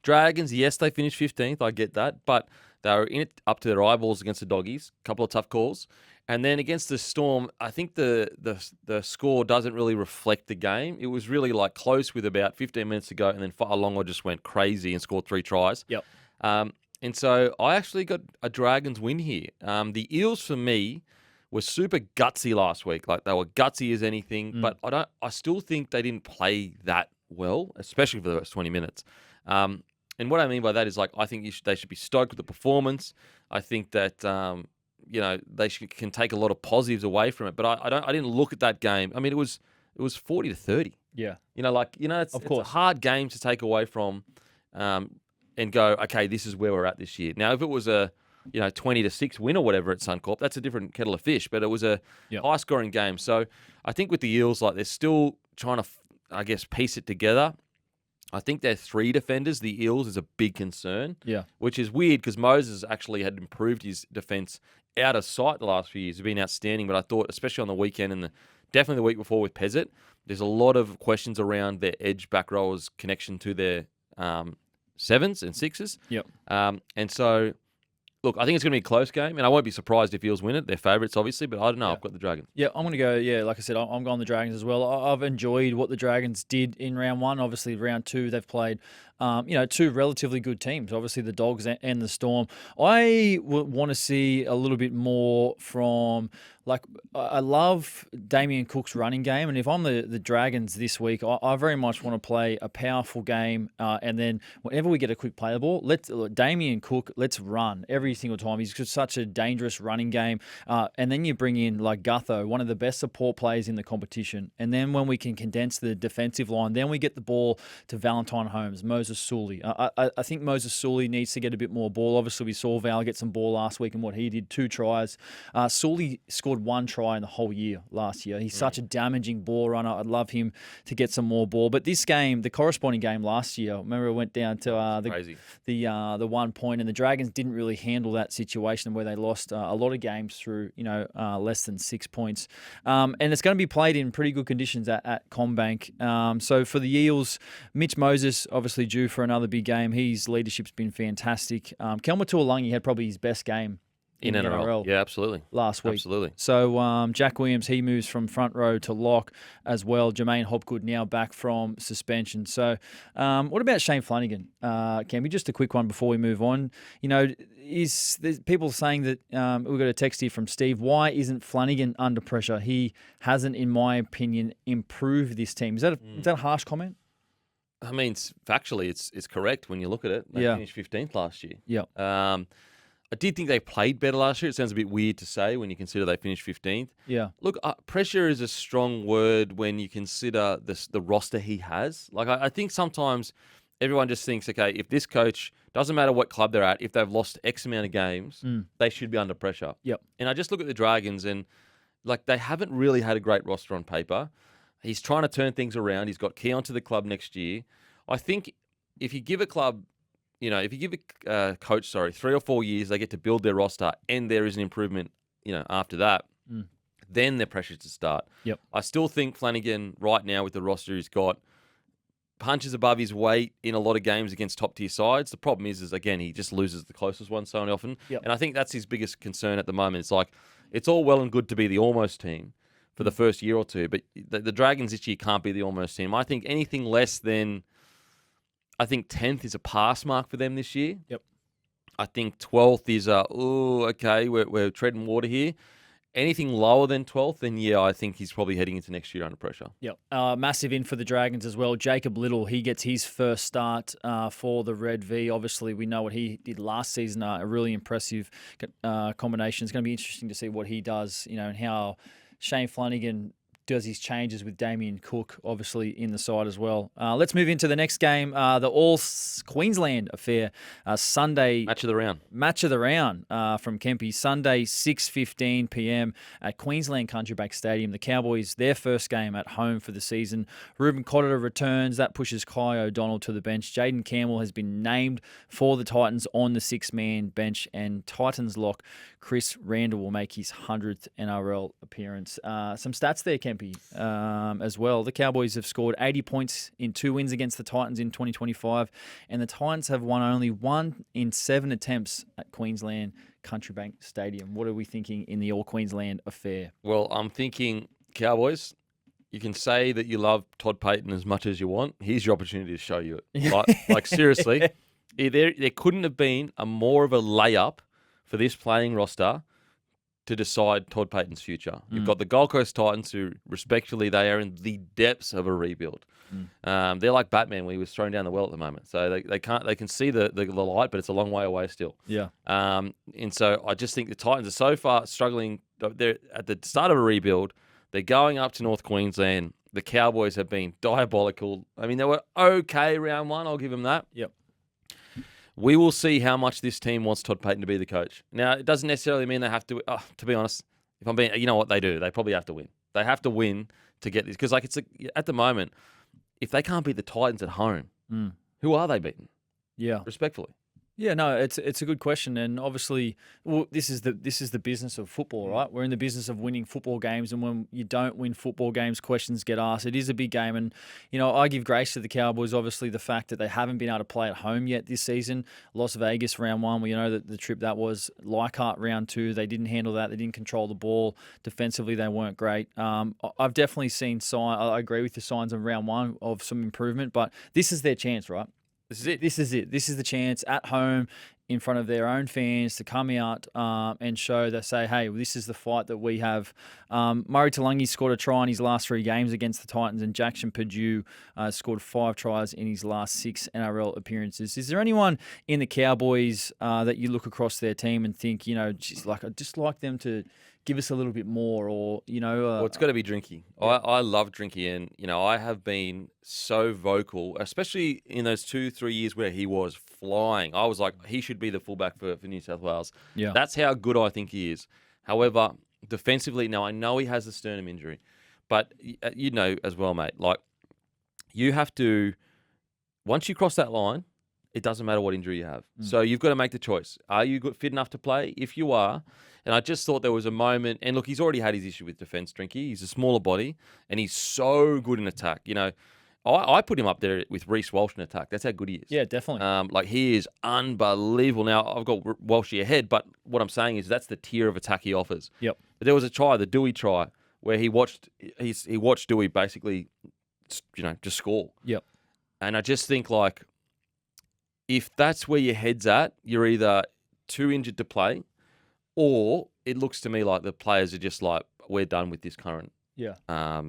Speaker 3: Dragons, yes, they finished 15th. I get that. But they were in it up to their eyeballs against the Doggies. A couple of tough calls. And then against the Storm, I think the score doesn't really reflect the game. It was really like close with about 15 minutes to go, and then Fa'alongo just went crazy and scored 3 tries.
Speaker 4: Yep.
Speaker 3: And so I actually got a Dragons win here. The Eels, for me, were super gutsy last week. Like, they were gutsy as anything, but I still think they didn't play that well, especially for the first 20 minutes. And what I mean by that is, like, I think they should be stoked with the performance. I think that they can take a lot of positives away from it. But I didn't look at that game. I mean, it was 40-30.
Speaker 4: Yeah.
Speaker 3: It's a hard game to take away from, and go, okay, this is where we're at this year. Now, if it was a 20-6 win or whatever at Suncorp, that's a different kettle of fish. But it was a high-scoring game. So I think with the Eels, like, they're still trying to, piece it together. I think their 3 defenders, the Eels, is a big concern.
Speaker 4: Yeah.
Speaker 3: Which is weird because Moses actually had improved his defence out of sight the last few years. He's been outstanding. But I thought, especially on the weekend and definitely the week before with Pezzett, there's a lot of questions around their edge back rowers' connection to their 7s and 6s.
Speaker 4: Yep.
Speaker 3: And so, look, I think it's going to be a close game, and I won't be surprised if Eels win it. They're favourites, obviously, but I don't know.
Speaker 4: Yeah.
Speaker 3: I've got the Dragons.
Speaker 4: Yeah, I'm going to go, like I said, I'm going the Dragons as well. I've enjoyed what the Dragons did in round 1. Obviously, round 2, they've played, 2 relatively good teams, obviously the Dogs and the Storm. I want to see a little bit more from, I love Damien Cook's running game, and if I'm the Dragons this week, I very much want to play a powerful game, and then whenever we get a quick play the ball, Damien Cook, let's run every single time. He's just such a dangerous running game, and then you bring in, like, Gutho, one of the best support players in the competition, and then when we can condense the defensive line, then we get the ball to Valentine Holmes, Moses Sully. I think Moses Sully needs to get a bit more ball. Obviously, we saw Val get some ball last week and what he did, 2 tries. Sully scored 1 try in the whole year last year. He's such a damaging ball runner. I'd love him to get some more ball. But this game, the corresponding game last year, remember it went down to the 1 point, and the Dragons didn't really handle that situation where they lost a lot of games through less than 6 points. And it's going to be played in pretty good conditions at CommBank. So for the Eels, Mitch Moses obviously due for another big game. His leadership's been fantastic. Kelma Tuolangi had probably his best game in NRL.
Speaker 3: Yeah, absolutely.
Speaker 4: Last week.
Speaker 3: Absolutely.
Speaker 4: So Jack Williams, he moves from front row to lock as well. Jermaine Hopgood now back from suspension. So what about Shane Flanagan? Can we just a quick one before we move on? Is there's people saying that we've got a text here from Steve. Why isn't Flanagan under pressure? He hasn't, in my opinion, improved this team. Is that a harsh comment?
Speaker 3: I mean, factually, it's correct when you look at it. They finished 15th last year.
Speaker 4: Yeah.
Speaker 3: I did think they played better last year. It sounds a bit weird to say when you consider they finished 15th.
Speaker 4: Yeah.
Speaker 3: Look, pressure is a strong word when you consider the roster he has. Like, I think sometimes everyone just thinks, okay, if this coach, doesn't matter what club they're at, if they've lost X amount of games, they should be under pressure.
Speaker 4: Yep.
Speaker 3: And I just look at the Dragons and, like, they haven't really had a great roster on paper. He's trying to turn things around. He's got Keon to the club next year. I think if you give a club, if you give a coach, 3 or 4 years, they get to build their roster and there is an improvement, after that, then they're pressured to start.
Speaker 4: Yep.
Speaker 3: I still think Flanagan right now with the roster he's got punches above his weight in a lot of games against top-tier sides. The problem is again, he just loses the closest one so often.
Speaker 4: Yep.
Speaker 3: And I think that's his biggest concern at the moment. It's like, it's all well and good to be the almost team for the first year or two, but the Dragons this year can't be the almost team. I think anything less than... I think 10th is a pass mark for them this year.
Speaker 4: Yep.
Speaker 3: I think 12th is we're treading water here. Anything lower than 12th, then I think he's probably heading into next year under pressure.
Speaker 4: Yep. Massive in for the Dragons as well. Jacob Little, he gets his first start for the Red V. Obviously, we know what he did last season. A really impressive combination. It's going to be interesting to see what he does, and how Shane Flanagan does his changes with Damien Cook, obviously, in the side as well. Let's move into the next game, the All-Queensland affair. Sunday...
Speaker 3: Match of the round.
Speaker 4: Match of the round from Kempy. Sunday, 6:15 p.m. at Queensland Country Bank Stadium. The Cowboys, their first game at home for the season. Ruben Cotter returns. That pushes Kai O'Donnell to the bench. Jaden Campbell has been named for the Titans on the 6-man bench. And Titans lock Chris Randall will make his 100th NRL appearance. Some stats there, Kempy, as well. The Cowboys have scored 80 points in 2 wins against the Titans in 2025, and the Titans have won only 1 in 7 attempts at Queensland Country Bank Stadium. What are we thinking in the All-Queensland affair?
Speaker 3: Well, I'm thinking, Cowboys, you can say that you love Todd Payten as much as you want. Here's your opportunity to show you it. Like seriously, there couldn't have been more of a layup for this playing roster to decide Todd Payten's future. You've got the Gold Coast Titans, who respectfully, they are in the depths of a rebuild. They're like Batman when he was thrown down the well at the moment. So they can see the light, but it's a long way away still.
Speaker 4: Yeah.
Speaker 3: And so I just think the Titans are so far struggling. They're at the start of a rebuild. They're going up to North Queensland. The Cowboys have been diabolical. I mean, they were okay round 1. I'll give them that.
Speaker 4: Yep.
Speaker 3: We will see how much this team wants Todd Payten to be the coach. Now, it doesn't necessarily mean they have to. To be honest, if I'm being, you know what they do? They probably have to win. They have to win to get this, because at the moment, if they can't beat the Titans at home, who are they beating?
Speaker 4: Yeah,
Speaker 3: respectfully.
Speaker 4: Yeah, no, it's a good question, and obviously, this is the business of football, right? We're in the business of winning football games, and when you don't win football games, questions get asked. It is a big game, and I give grace to the Cowboys. Obviously, the fact that they haven't been able to play at home yet this season. Las Vegas round 1, we know that the trip that was. Leichhardt round 2, they didn't handle that. They didn't control the ball defensively. They weren't great. I've definitely seen I agree with the signs of round 1 of some improvement, but this is their chance, right? This is it. This is the chance at home in front of their own fans to come out and show that, say, hey, this is the fight that we have. Murray Talangi scored a try in his last 3 games against the Titans, and Jackson Purdue scored 5 tries in his last 6 NRL appearances. Is there anyone in the Cowboys that you look across their team and think, I'd just like them to give us a little bit more, or, well,
Speaker 3: it's got to be Drinky. I love Drinky, and, I have been so vocal, especially in those 2-3 years where he was flying. I was like, he should be the fullback for New South Wales.
Speaker 4: Yeah.
Speaker 3: That's how good I think he is. However, defensively, now I know he has a sternum injury, but you know as well, mate, like, you have to, once you cross that line, it doesn't matter what injury you have. So you've got to make the choice. Are you fit enough to play? If you are, and I just thought there was a moment, and look, he's already had his issue with defence, Drinky. He's a smaller body, and he's so good in attack. I put him up there with Reece Walsh in attack. That's how good he is.
Speaker 4: Yeah, definitely.
Speaker 3: He is unbelievable. Now, I've got Walshy ahead, but what I'm saying is that's the tier of attack he offers.
Speaker 4: Yep.
Speaker 3: But there was a try, the Dewey try, where he watched Dewey basically, just score.
Speaker 4: Yep.
Speaker 3: And I just think, like, if that's where your head's at, you're either too injured to play, or it looks to me like the players are just like, we're done with this current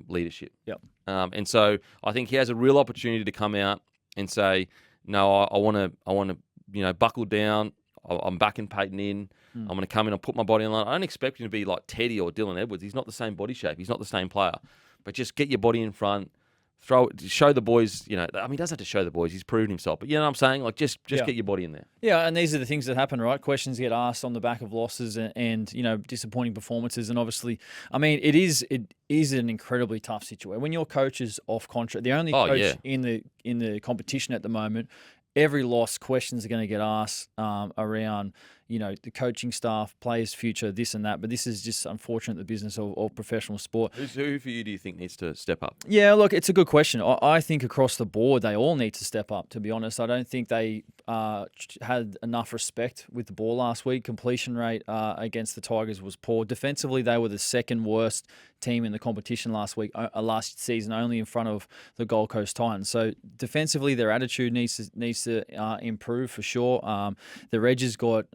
Speaker 3: leadership.
Speaker 4: Yep.
Speaker 3: And so I think he has a real opportunity to come out and say, no, I want to buckle down. I'm backing Peyton in. I'm going to come in and put my body on line. I don't expect him to be like Teddy or Dylan Edwards. He's not the same body shape. He's not the same player. But just get your body in front. Show the boys, he doesn't have to show the boys. He's proven himself. But you know what I'm saying? Like, just get your body in there.
Speaker 4: Yeah, and these are the things that happen, right? Questions get asked on the back of losses and disappointing performances. And obviously, it is an incredibly tough situation. When your coach is off contract, the only coach in the competition at the moment, every loss, questions are going to get asked around, the coaching staff, players' future, this and that. But this is just unfortunate, the business of professional sport.
Speaker 3: Who for you do you think needs to step up?
Speaker 4: Yeah, look, it's a good question. I think across the board, they all need to step up, to be honest. I don't think they had enough respect with the ball last week. Completion rate against the Tigers was poor. Defensively, they were the second worst team in the competition last season, only in front of the Gold Coast Titans. So defensively, their attitude needs to improve for sure. Their edges got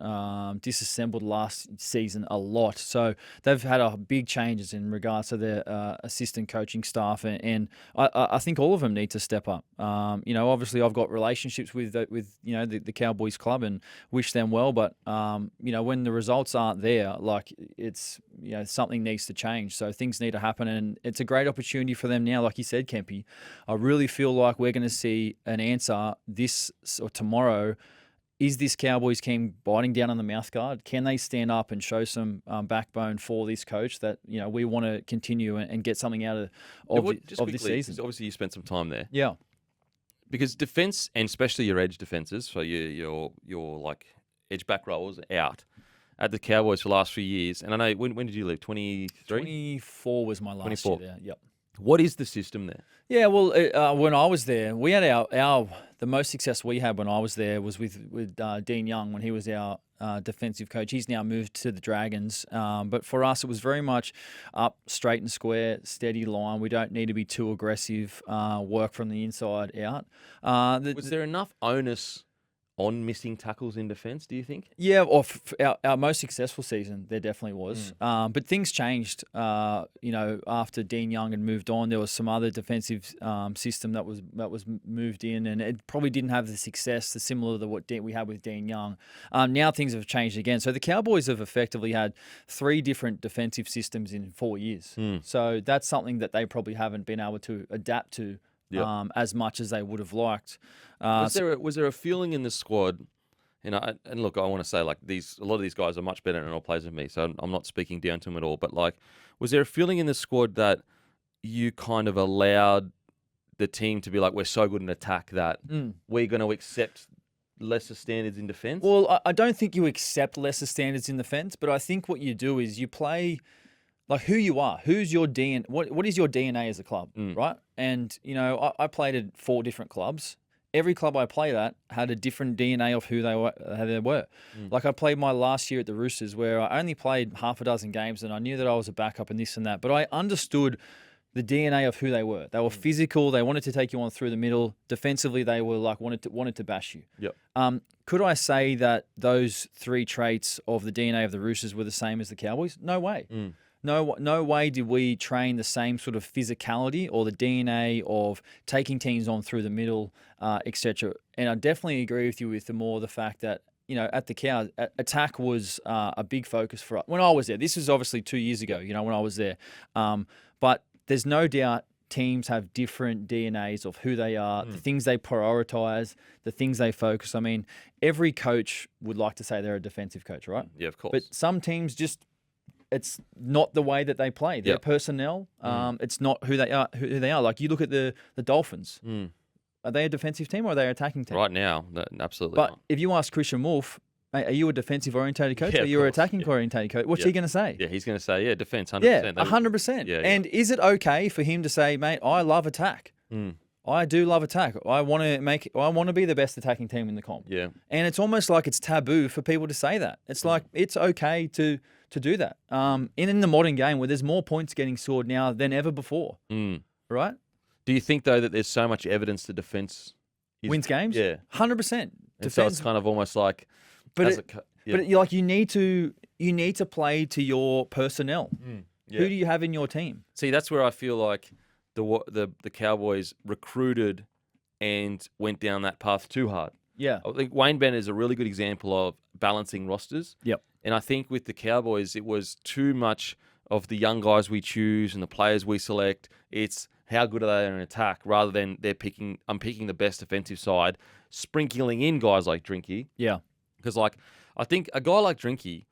Speaker 4: disassembled last season a lot, so they've had big changes in regards to their assistant coaching staff, and I think all of them need to step up. Obviously, I've got relationships with the Cowboys club and wish them well, but when the results aren't there, like it's something needs to change. So things need to happen, and it's a great opportunity for them now. Like you said, Kempy, I really feel like we're going to see an answer this or tomorrow. Is this Cowboys team biting down on the mouthguard? Can they stand up and show some backbone for this coach that we want to continue and get something out of this season?
Speaker 3: Obviously, you spent some time there.
Speaker 4: Yeah,
Speaker 3: because defense, and especially your edge defenses, so your like edge back rollers out at the Cowboys for the last few years. And I know when did you leave? 23?
Speaker 4: 24 was my last year there. Yep.
Speaker 3: What is the system there?
Speaker 4: Yeah, well, when I was there, we had the most success we had when I was there was with Dean Young when he was our defensive coach. He's now moved to the Dragons, but for us, it was very much up, straight and square, steady line. We don't need to be too aggressive. Work from the inside out.
Speaker 3: Was there enough onus on missing tackles in defence, do you think?
Speaker 4: Yeah, or our most successful season, there definitely was. But things changed, after Dean Young had moved on. There was some other defensive system that was moved in, and it probably didn't have the success similar to what we had with Dean Young. Now things have changed again. So the Cowboys have effectively had 3 different defensive systems in 4 years. So that's something that they probably haven't been able to adapt to as much as they would have liked.
Speaker 3: Was there a feeling in the squad? And look, I want to say a lot of these guys are much better NRL players than me, so I'm not speaking down to them at all. But was there a feeling in the squad that you kind of allowed the team to be like, we're so good in attack that we're going to accept lesser standards in defence?
Speaker 4: Well, I don't think you accept lesser standards in defence, but I think what you do is you play like who you are. Who's your DNA? What is your DNA as a club, right? And I played at 4 different clubs. Every club I played at had a different DNA of who they were. Like I played my last year at the Roosters where I only played half a dozen games and I knew that I was a backup and this and that. But I understood the DNA of who they were. They were physical. They wanted to take you on through the middle. Defensively, they were like wanted to bash you.
Speaker 3: Yep.
Speaker 4: Could I say that those 3 traits of the DNA of the Roosters were the same as the Cowboys? No way. No way did we train the same sort of physicality or the DNA of taking teams on through the middle, etc. And I definitely agree with you with the fact that, at the Cows, attack was a big focus for us. When I was there, this was obviously 2 years ago, when I was there. But there's no doubt teams have different DNAs of who they are, the things they prioritize, the things they focus. I mean, every coach would like to say they're a defensive coach, right?
Speaker 3: Yeah, of course.
Speaker 4: But some teams just... It's not the way that they play. Their personnel, it's not who they are. Like you look at the Dolphins. Are they a defensive team or are they an attacking team?
Speaker 3: Right now, absolutely.
Speaker 4: But
Speaker 3: not.
Speaker 4: if you ask Christian Wolf, mate, are you a defensive orientated coach or are you an attacking orientated coach? What's he going to say?
Speaker 3: Yeah, he's going to say, defense, 100%.
Speaker 4: Yeah, 100%.
Speaker 3: Yeah.
Speaker 4: And is it okay for him to say, mate, I love attack. I do love attack. I want to be the best attacking team in the comp.
Speaker 3: Yeah.
Speaker 4: And it's almost like it's taboo for people to say that. It's like it's okay to do that. In the modern game where there's more points getting scored now than ever before. Right?
Speaker 3: Do you think though that there's so much evidence that defense
Speaker 4: wins games?
Speaker 3: Yeah.
Speaker 4: 100%.
Speaker 3: So it's kind of almost like
Speaker 4: But you need to play to your personnel. Who do you have in your team?
Speaker 3: See, that's where I feel like the Cowboys recruited and went down that path too hard.
Speaker 4: Yeah.
Speaker 3: I think Wayne Bennett is a really good example of balancing rosters.
Speaker 4: Yep.
Speaker 3: And I think with the Cowboys, it was too much of the young guys we choose and the players we select. It's how good are they in attack rather than I'm picking the best defensive side, sprinkling in guys like Drinky.
Speaker 4: Yeah.
Speaker 3: Because, like, I think a guy like Drinky,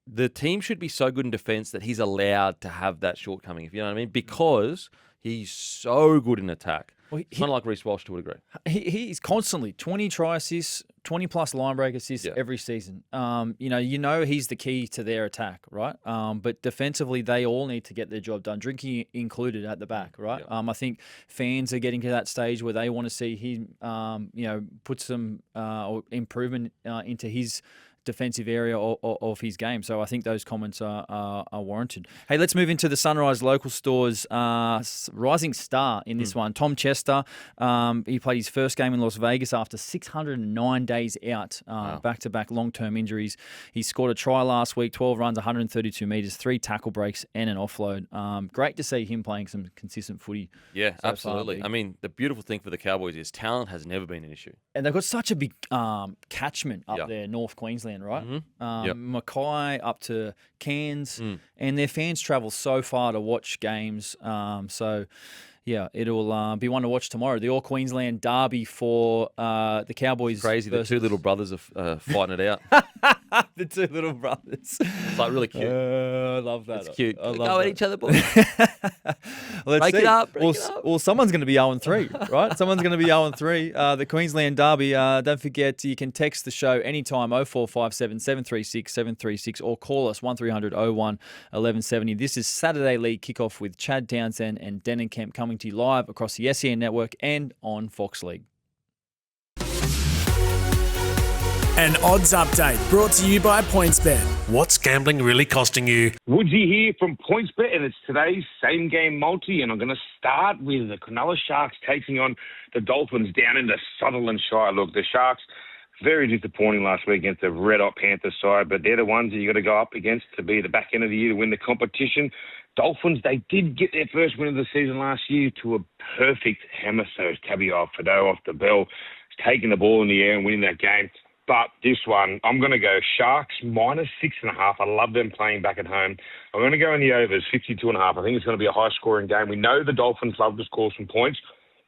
Speaker 3: the team should be so good in defense that he's allowed to have that shortcoming, if you know what I mean, because he's so good in attack.
Speaker 4: Well,
Speaker 3: It's kind of like Reece Walsh to a degree.
Speaker 4: He's constantly 20 try assists, 20 plus line break assists every season. You know he's the key to their attack, right? But defensively, they all need to get their job done, Drinky included at the back, right? I think fans are getting to that stage where they want to see him, put some improvement into his defensive area of his game. So I think those comments are warranted. Hey, let's move into the Sunrise Local Stores rising star in this one. Tom Chester, he played his first game in Las Vegas after 609 days out, back-to-back long-term injuries. He scored a try last week, 12 runs, 132 metres, 3 tackle breaks and an offload. Great to see him playing some consistent footy.
Speaker 3: Yeah,
Speaker 4: so
Speaker 3: absolutely.
Speaker 4: far.
Speaker 3: I mean, the beautiful thing for the Cowboys is talent has never been an issue.
Speaker 4: And they've got such a big catchment up there, North Queensland, right? Mackay up to Cairns, and their fans travel so far to watch games. It'll be one to watch tomorrow. The All Queensland Derby for the Cowboys.
Speaker 3: Crazy, the two little brothers are fighting it out.
Speaker 4: The two little brothers.
Speaker 3: It's like really cute.
Speaker 4: I love that.
Speaker 3: It's cute.
Speaker 4: I love
Speaker 3: Go
Speaker 4: that.
Speaker 3: at each other, boys.
Speaker 4: Break
Speaker 3: it up.
Speaker 4: Well, someone's going to be 0-3, right? Someone's going to be 0-3. The Queensland Derby. Don't forget, you can text the show anytime 0457 736 736 or call us 1300 01 1170. This is Saturday League Kickoff with Chad Townsend and Denan Kemp coming to you live across the SEN network and on Fox League.
Speaker 2: An odds update brought to you by PointsBet.
Speaker 1: What's gambling really costing you?
Speaker 10: Woodsy here from PointsBet, and it's today's same game multi, and I'm going to start with the Cronulla Sharks taking on the Dolphins down in the Sutherland Shire. Look, the Sharks, very disappointing last week against the red-hot Panthers side, but they're the ones that you got to go up against to be the back end of the year to win the competition. Dolphins, they did get their first win of the season last year to a perfect hammer, so it's Tabiao Fado off the bell, taking the ball in the air and winning that game. But this one, I'm going to go Sharks -6.5. I love them playing back at home. I'm going to go in the overs, 52.5. I think it's going to be a high-scoring game. We know the Dolphins love to score some points,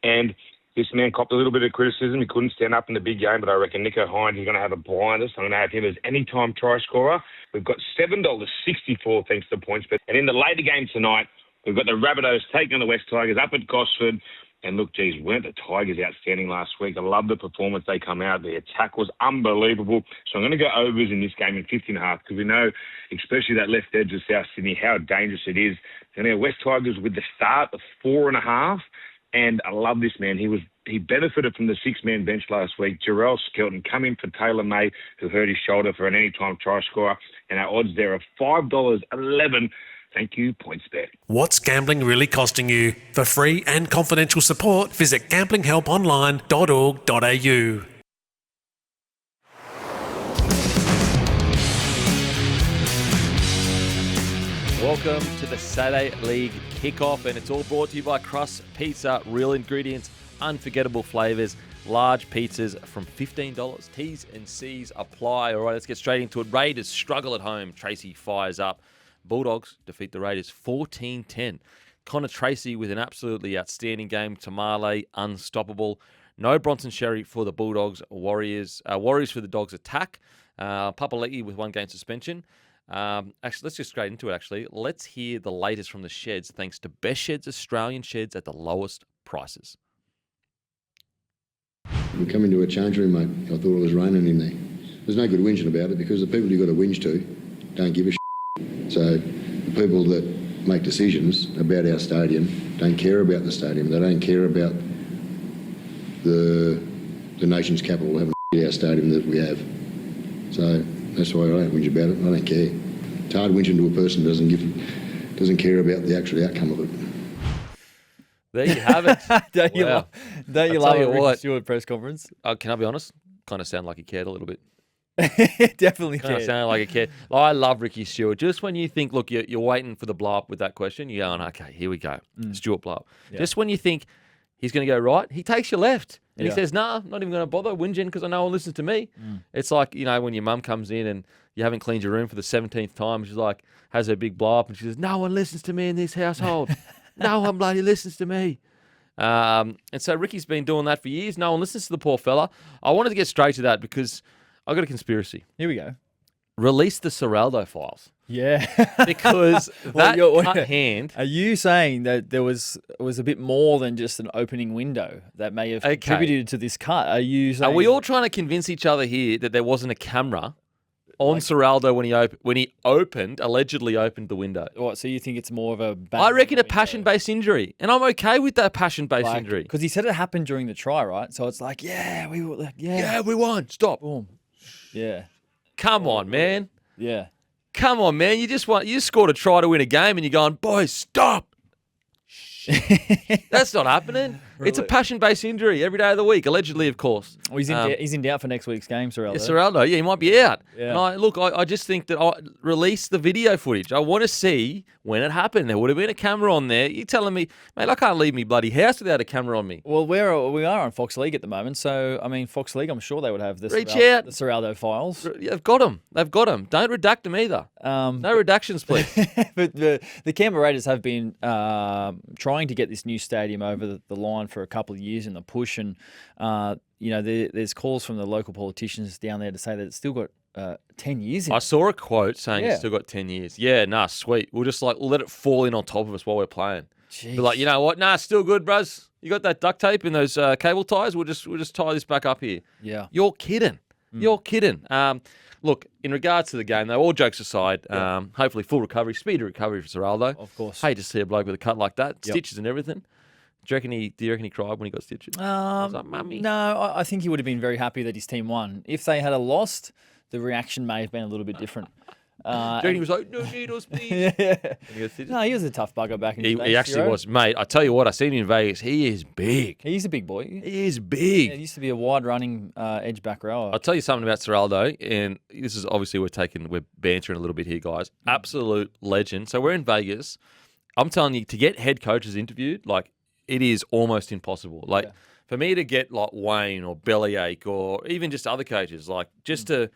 Speaker 10: and this man copped a little bit of criticism. He couldn't stand up in the big game, but I reckon Nico Hines is going to have a blinder, so I'm going to have him as anytime try scorer. We've got $7.64 thanks to PointsBet. And in the later game tonight, we've got the Rabbitohs taking on the West Tigers up at Gosford. And look, geez, weren't the Tigers outstanding last week? I love the performance they come out. The attack was unbelievable. So I'm going to go overs in this game in 50.5 because we know, especially that left edge of South Sydney, how dangerous it is. And our West Tigers with the start of 4.5. And I love this man. He benefited from the 6-man bench last week. Jarrell Skelton come in for Taylor May, who hurt his shoulder for an anytime try scorer. And our odds there are $5.11. Thank you, PointsBet.
Speaker 1: What's gambling really costing you? For free and confidential support, visit gamblinghelponline.org.au.
Speaker 3: Welcome to the Saturday League Kickoff, and it's all brought to you by Crust Pizza. Real ingredients, unforgettable flavours, large pizzas from $15. T's and C's apply. All right, let's get straight into it. Raiders struggle at home. Tracy fires up. Bulldogs defeat the Raiders 14-10. Connor Tracy with an absolutely outstanding game. Tamale, unstoppable. No Bronson Sherry for the Bulldogs. Warriors for the Dogs attack. Papali'i with 1 game suspension. Actually, let's just straight into it, actually. Let's hear the latest from the sheds, thanks to Best Sheds Australian Sheds at the lowest prices.
Speaker 11: We come into a change room, mate. I thought it was raining in there. There's no good whinging about it because the people you've got to whinge to don't give a shit. So the people that make decisions about our stadium don't care about the stadium. They don't care about the nation's capital having our stadium that we have. So that's why I don't whinge about it. I don't care. It's hard whinging to a person who doesn't care about the actual outcome of it.
Speaker 3: There you have it.
Speaker 4: Don't you love a Ricky Stewart press conference?
Speaker 3: Can I be honest? Kind of sound like he cared a little bit.
Speaker 4: Definitely
Speaker 3: Kind of sounded like a kid. I love Ricky Stewart. Just when you think, look, you're waiting for the blow up with that question, you're going, okay, here we go. Stewart blow up. Yeah. Just when you think he's going to go right. He takes you left. And
Speaker 4: Yeah.
Speaker 3: he says, nah, I'm not even going to bother whinging because I know one listens to me. It's like, when your mum comes in and you haven't cleaned your room for the 17th time. She's like, has her big blow up and she says, no one listens to me in this household. No one bloody listens to me. And so Ricky's been doing that for years. No one listens to the poor fella. I wanted to get straight to that because I got a conspiracy.
Speaker 4: Here we go.
Speaker 3: Release the Serraldo files.
Speaker 4: Yeah.
Speaker 3: Because that cut hand...
Speaker 4: Are you saying that there was a bit more than just an opening window that may have contributed to this cut? Are you saying...
Speaker 3: Are we all trying to convince each other here that there wasn't a camera on Serraldo when he allegedly opened the window?
Speaker 4: What, so you think it's more of a...
Speaker 3: I reckon a passion-based injury. And I'm okay with that passion-based injury.
Speaker 4: Because he said it happened during the try, right? So it's like, we
Speaker 3: won. Stop.
Speaker 4: Boom. Yeah.
Speaker 3: Come on, man.
Speaker 4: Yeah.
Speaker 3: Come on, man. You just scored a try to win a game and you're going, boys, stop. That's not happening. Really? It's a passion-based injury every day of the week, allegedly, of course.
Speaker 4: Well, he's in doubt for next week's game, Serraldo.
Speaker 3: Yeah, Serraldo, he might be out.
Speaker 4: Yeah.
Speaker 3: And I just think that I release the video footage. I want to see when it happened. There would have been a camera on there. You're telling me, mate, I can't leave me bloody house without a camera on me.
Speaker 4: Well, we are on Fox League at the moment, so I mean, Fox League, I'm sure they would have the Serraldo files.
Speaker 3: They've got them. Don't redact them either. No redactions, please.
Speaker 4: But the Canberra Raiders have been trying to get this new stadium over the line for a couple of years in the push, and there's calls from the local politicians down there to say that it's still got 10 years in
Speaker 3: I saw a quote saying it's still got 10 years. Yeah, sweet. We'll just let it fall in on top of us while we're playing. Be like, you know what? Still good, bros. You got that duct tape and those cable ties? We'll just tie this back up here.
Speaker 4: Yeah.
Speaker 3: You're kidding. You're kidding. Look, in regards to the game, though, all jokes aside, hopefully full recovery, speedy recovery for Serraldo.
Speaker 4: Of course.
Speaker 3: Hate to see a bloke with a cut like that, stitches and everything. Do you reckon he cried when he got stitches? I was like, Mummy.
Speaker 4: No, I think he would have been very happy that his team won. If they had lost, the reaction may have been a little bit different.
Speaker 3: He was like, no needles, please.
Speaker 4: No, he was a tough bugger back in the day.
Speaker 3: He actually was. Mate, I tell you what, I seen him in Vegas. He is big.
Speaker 4: He's a big boy.
Speaker 3: He is big.
Speaker 4: Yeah, he used to be a wide-running edge back rower.
Speaker 3: I'll tell you something about Serraldo, and this is obviously we're bantering a little bit here, guys. Absolute legend. So we're in Vegas. I'm telling you, to get head coaches interviewed, it is almost impossible. For me to get Wayne or Bellyache or even just other coaches, just to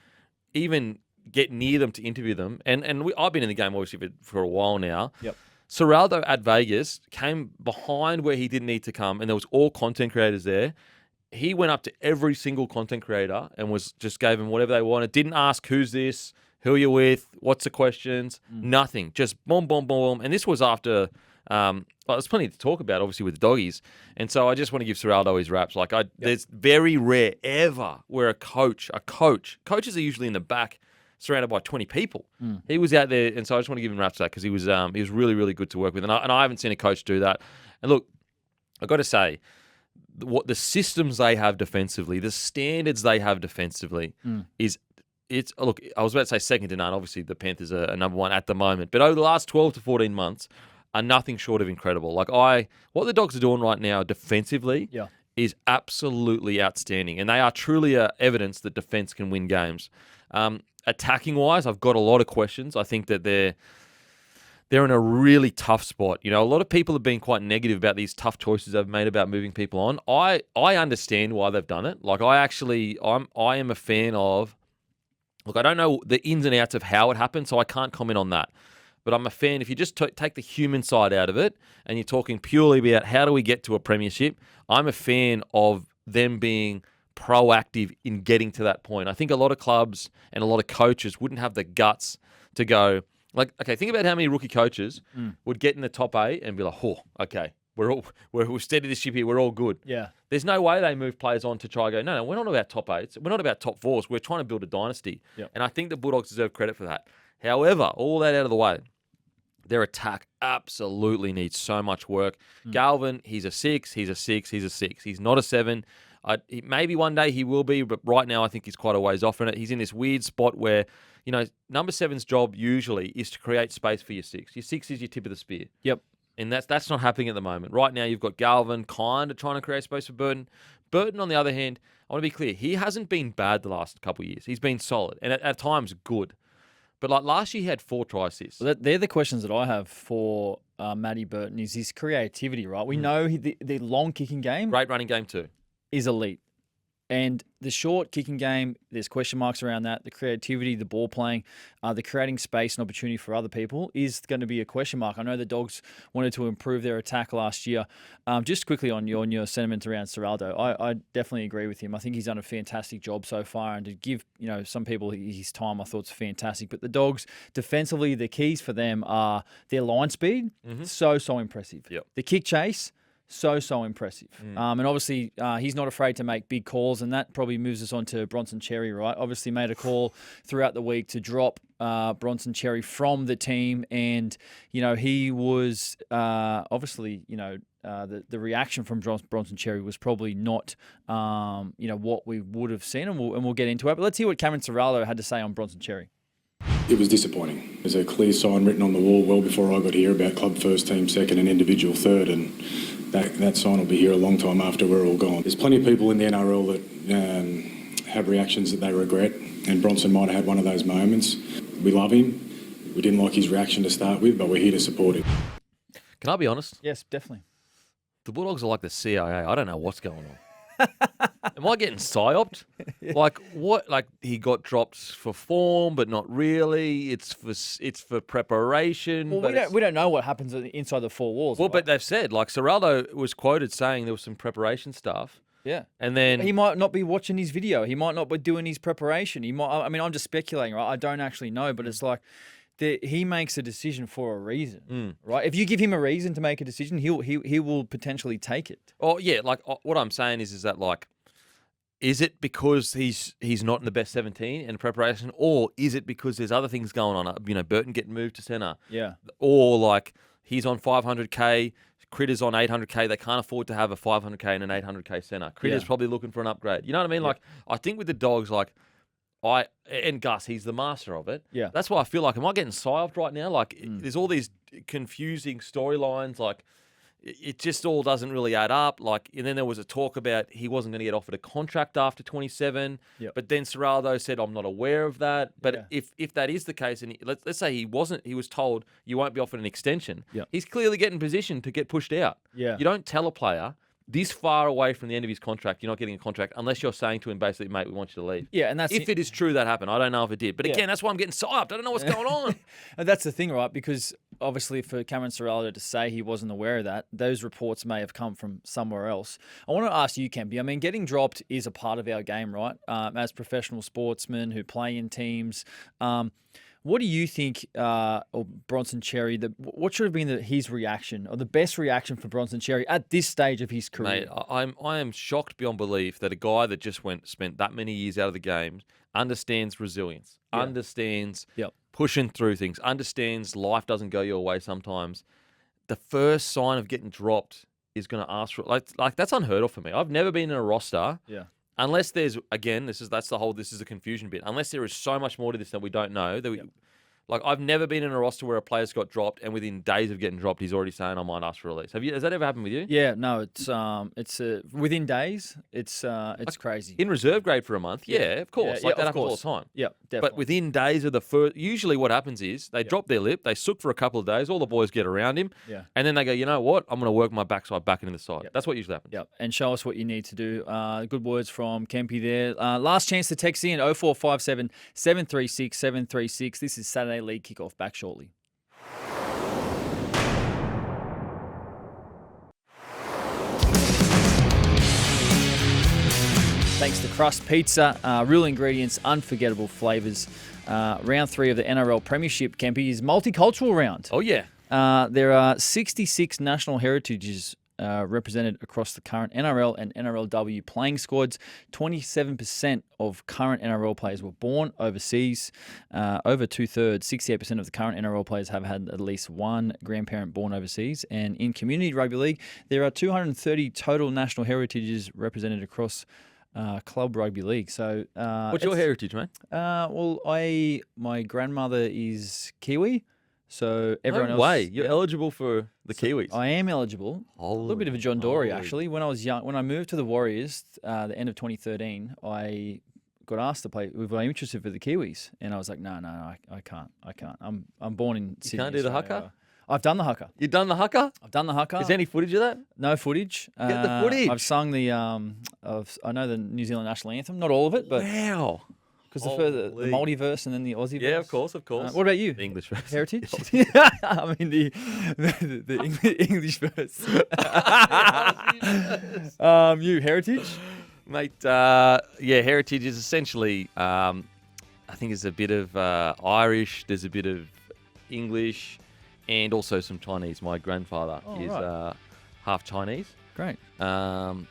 Speaker 3: even get near them to interview them. And I've been in the game obviously for a while now.
Speaker 4: Yep.
Speaker 3: Serraldo at Vegas came behind where he didn't need to come, and there was all content creators there. He went up to every single content creator and gave them whatever they wanted. Didn't ask who's this, who are you with, what's the questions, nothing. Just boom, boom, boom. And this was after there's plenty to talk about, obviously, with the doggies. And so I just want to give Serraldo his raps. There's very rare ever where coaches are usually in the back, surrounded by 20 people. He was out there, and so I just want to give him raps for that because he was really, really good to work with. And I haven't seen a coach do that. And look, I've got to say, what the systems they have defensively, the standards they have defensively look, I was about to say second to none. Obviously, the Panthers are number one at the moment. But over the last 12 to 14 months, are nothing short of incredible. What the Dogs are doing right now defensively is absolutely outstanding. And they are truly evidence that defense can win games. Attacking-wise, I've got a lot of questions. I think that they're in a really tough spot. A lot of people have been quite negative about these tough choices they've made about moving people on. I understand why they've done it. I am a fan of... Look, I don't know the ins and outs of how it happened, so I can't comment on that. But I'm a fan. If you just take the human side out of it and you're talking purely about how do we get to a premiership, I'm a fan of them being proactive in getting to that point. I think a lot of clubs and a lot of coaches wouldn't have the guts to go, think about how many rookie coaches would get in the top 8 and be like, okay, we've steadied the ship here, we're all good.
Speaker 4: Yeah.
Speaker 3: There's no way they move players on to try go, no, we're not about top 8s. We're not about top 4s. We're trying to build a dynasty.
Speaker 4: Yep.
Speaker 3: And I think the Bulldogs deserve credit for that. However, all that out of the way, their attack absolutely needs so much work. Galvin, he's a 6. He's not a 7. Maybe one day he will be, but right now I think he's quite a ways off in it. He's in this weird spot where, number 7's job usually is to create space for your 6. Your 6 is your tip of the spear.
Speaker 4: Yep.
Speaker 3: And that's not happening at the moment. Right now you've got Galvin kind of trying to create space for Burton. Burton, on the other hand, I want to be clear, he hasn't been bad the last couple of years. He's been solid and at times good. But last year, he had 4 try assists.
Speaker 4: Well, they're the questions that I have for Matty Burton is his creativity, right? We know the long kicking game
Speaker 3: Great running game too.
Speaker 4: is elite. And the short kicking game, there's question marks around that. The creativity, the ball playing, the creating space and opportunity for other people is going to be a question mark. I know the Dogs wanted to improve their attack last year. Just quickly on your sentiments around Serraldo, I definitely agree with him. I think he's done a fantastic job so far, and to give some people his time, I thought it's fantastic. But the Dogs, defensively, the keys for them are their line speed, so impressive.
Speaker 3: Yep.
Speaker 4: The kick chase, so impressive. And obviously, he's not afraid to make big calls, and that probably moves us on to Bronson Cherry, right? Obviously made a call throughout the week to drop Bronson Cherry from the team, and, he was obviously, the reaction from Bronson Cherry was probably not, what we would have seen, and we'll get into it. But let's hear what Cameron Serraldo had to say on Bronson Cherry.
Speaker 12: It was disappointing. There's a clear sign written on the wall well before I got here about club first, team second and individual third, and that sign will be here a long time after we're all gone. There's plenty of people in the NRL that have reactions that they regret, and Bronson might have had one of those moments. We love him. We didn't like his reaction to start with, but we're here to support him.
Speaker 3: Can I be honest?
Speaker 4: Yes, definitely.
Speaker 3: The Bulldogs are like the CIA. I don't know what's going on. Am I getting psyoped? Like what? Like he got dropped for form, but not really. It's for preparation.
Speaker 4: Well, we don't know what happens inside the four walls.
Speaker 3: Well,
Speaker 4: right?
Speaker 3: but they've said, like, Serraldo was quoted saying there was some preparation stuff.
Speaker 4: Yeah.
Speaker 3: And then
Speaker 4: he might not be watching his video. He might not be doing his preparation. He might. I mean, I'm just speculating, right? I don't actually know, but it's like he makes a decision for a reason, right? If you give him a reason to make a decision, he will potentially take it.
Speaker 3: Oh yeah, like what I'm saying is that, like, is it because he's not in the best 17 in preparation, or is it because there's other things going on? Burton getting moved to centre,
Speaker 4: yeah,
Speaker 3: or like he's on 500k, Critter's on 800k. They can't afford to have a 500k and an 800k centre. Critter's probably looking for an upgrade. You know what I mean? Yeah. Like, I think with the Dogs, like, and Gus, he's the master of it.
Speaker 4: Yeah.
Speaker 3: That's why I feel like, am I getting psyoped right now? Like, there's all these confusing storylines. Like, it just all doesn't really add up. Like, and then there was a talk about he wasn't going to get offered a contract after 27.
Speaker 4: Yep.
Speaker 3: But then Serraldo said, I'm not aware of that. But if that is the case, and let's say he was told you won't be offered an extension.
Speaker 4: Yep.
Speaker 3: He's clearly getting positioned to get pushed out.
Speaker 4: Yeah.
Speaker 3: You don't tell a player this far away from the end of his contract, you're not getting a contract unless you're saying to him basically, mate, we want you to leave.
Speaker 4: Yeah, and that's
Speaker 3: if it is true that happened. I don't know if it did. But again, that's why I'm getting psyoped. I don't know what's going on.
Speaker 4: And that's the thing, right? Because obviously for Cameron Serraldo to say he wasn't aware of that, those reports may have come from somewhere else. I want to ask you, Kempy, I mean, getting dropped is a part of our game, right? As professional sportsmen who play in teams, what do you think, or Bronson Cherry, what should have been his reaction, or the best reaction for Bronson Cherry at this stage of his career?
Speaker 3: Mate, I am shocked beyond belief that a guy that just spent that many years out of the games understands resilience, understands pushing through things, understands life doesn't go your way sometimes. The first sign of getting dropped is going to ask for like that's unheard of for me. I've never been in a roster.
Speaker 4: Yeah.
Speaker 3: Unless there's, again, this is the confusion bit. Unless there is so much more to this that we don't know. Like, I've never been in a roster where a player's got dropped and within days of getting dropped, he's already saying, I might ask for release. Has that ever happened with you?
Speaker 4: Yeah, no, it's within days. It's crazy.
Speaker 3: In reserve grade for a month, of course. That happens all the time.
Speaker 4: Yeah, definitely.
Speaker 3: But within days of the first, usually what happens is they drop their lip, they sook for a couple of days, all the boys get around him, and then they go, you know what, I'm going to work my backside back into the side. That's what usually happens.
Speaker 4: Yeah, and show us what you need to do. Good words from Kempy there. Last chance to text in 0457 736 736. This is Saturday League Kickoff, back shortly. Thanks to Crust Pizza, real ingredients, unforgettable flavours. Round 3 of the NRL Premiership, Kempy, is multicultural round.
Speaker 3: Oh, yeah.
Speaker 4: There are 66 national heritages represented across the current NRL and NRLW playing squads. 27% of current NRL players were born overseas. Over 2/3, 68% of the current NRL players have had at least one grandparent born overseas. And in Community Rugby League, there are 230 total national heritages represented across Club Rugby League. So,
Speaker 3: what's your heritage, mate?
Speaker 4: Well, my grandmother is Kiwi. So everyone else.
Speaker 3: You're eligible for the Kiwis.
Speaker 4: I am eligible. A little bit of a John Dory, actually. When I was young, when I moved to the Warriors, the end of 2013, I got asked to play. Was I interested for the Kiwis? And I was like, no, I can't. I'm born in Sydney.
Speaker 3: You can't do the haka?
Speaker 4: I've done the haka.
Speaker 3: You've done the haka?
Speaker 4: I've done the haka.
Speaker 3: Is there any footage of that?
Speaker 4: No footage.
Speaker 3: Get the footage.
Speaker 4: I've sung I know the New Zealand national anthem. Not all of it, but
Speaker 3: Wow.
Speaker 4: because the multiverse and then the Aussie verse.
Speaker 3: Yeah, of course.
Speaker 4: What about you?
Speaker 3: The English verse.
Speaker 4: Heritage? I mean the English verse. You heritage?
Speaker 3: Mate, heritage is essentially, I think there's a bit of Irish, there's a bit of English, and also some Chinese. My grandfather is half Chinese.
Speaker 4: Great.
Speaker 3: Look, I'm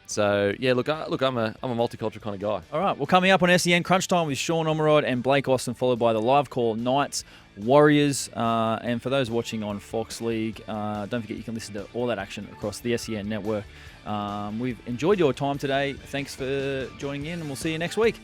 Speaker 3: a multicultural kind of guy.
Speaker 4: All right. Well, coming up on SEN Crunch Time with Sean Omerod and Blake Austin, followed by the live call Knights Warriors. And for those watching on Fox League, don't forget you can listen to all that action across the SEN network. We've enjoyed your time today. Thanks for joining in, and we'll see you next week.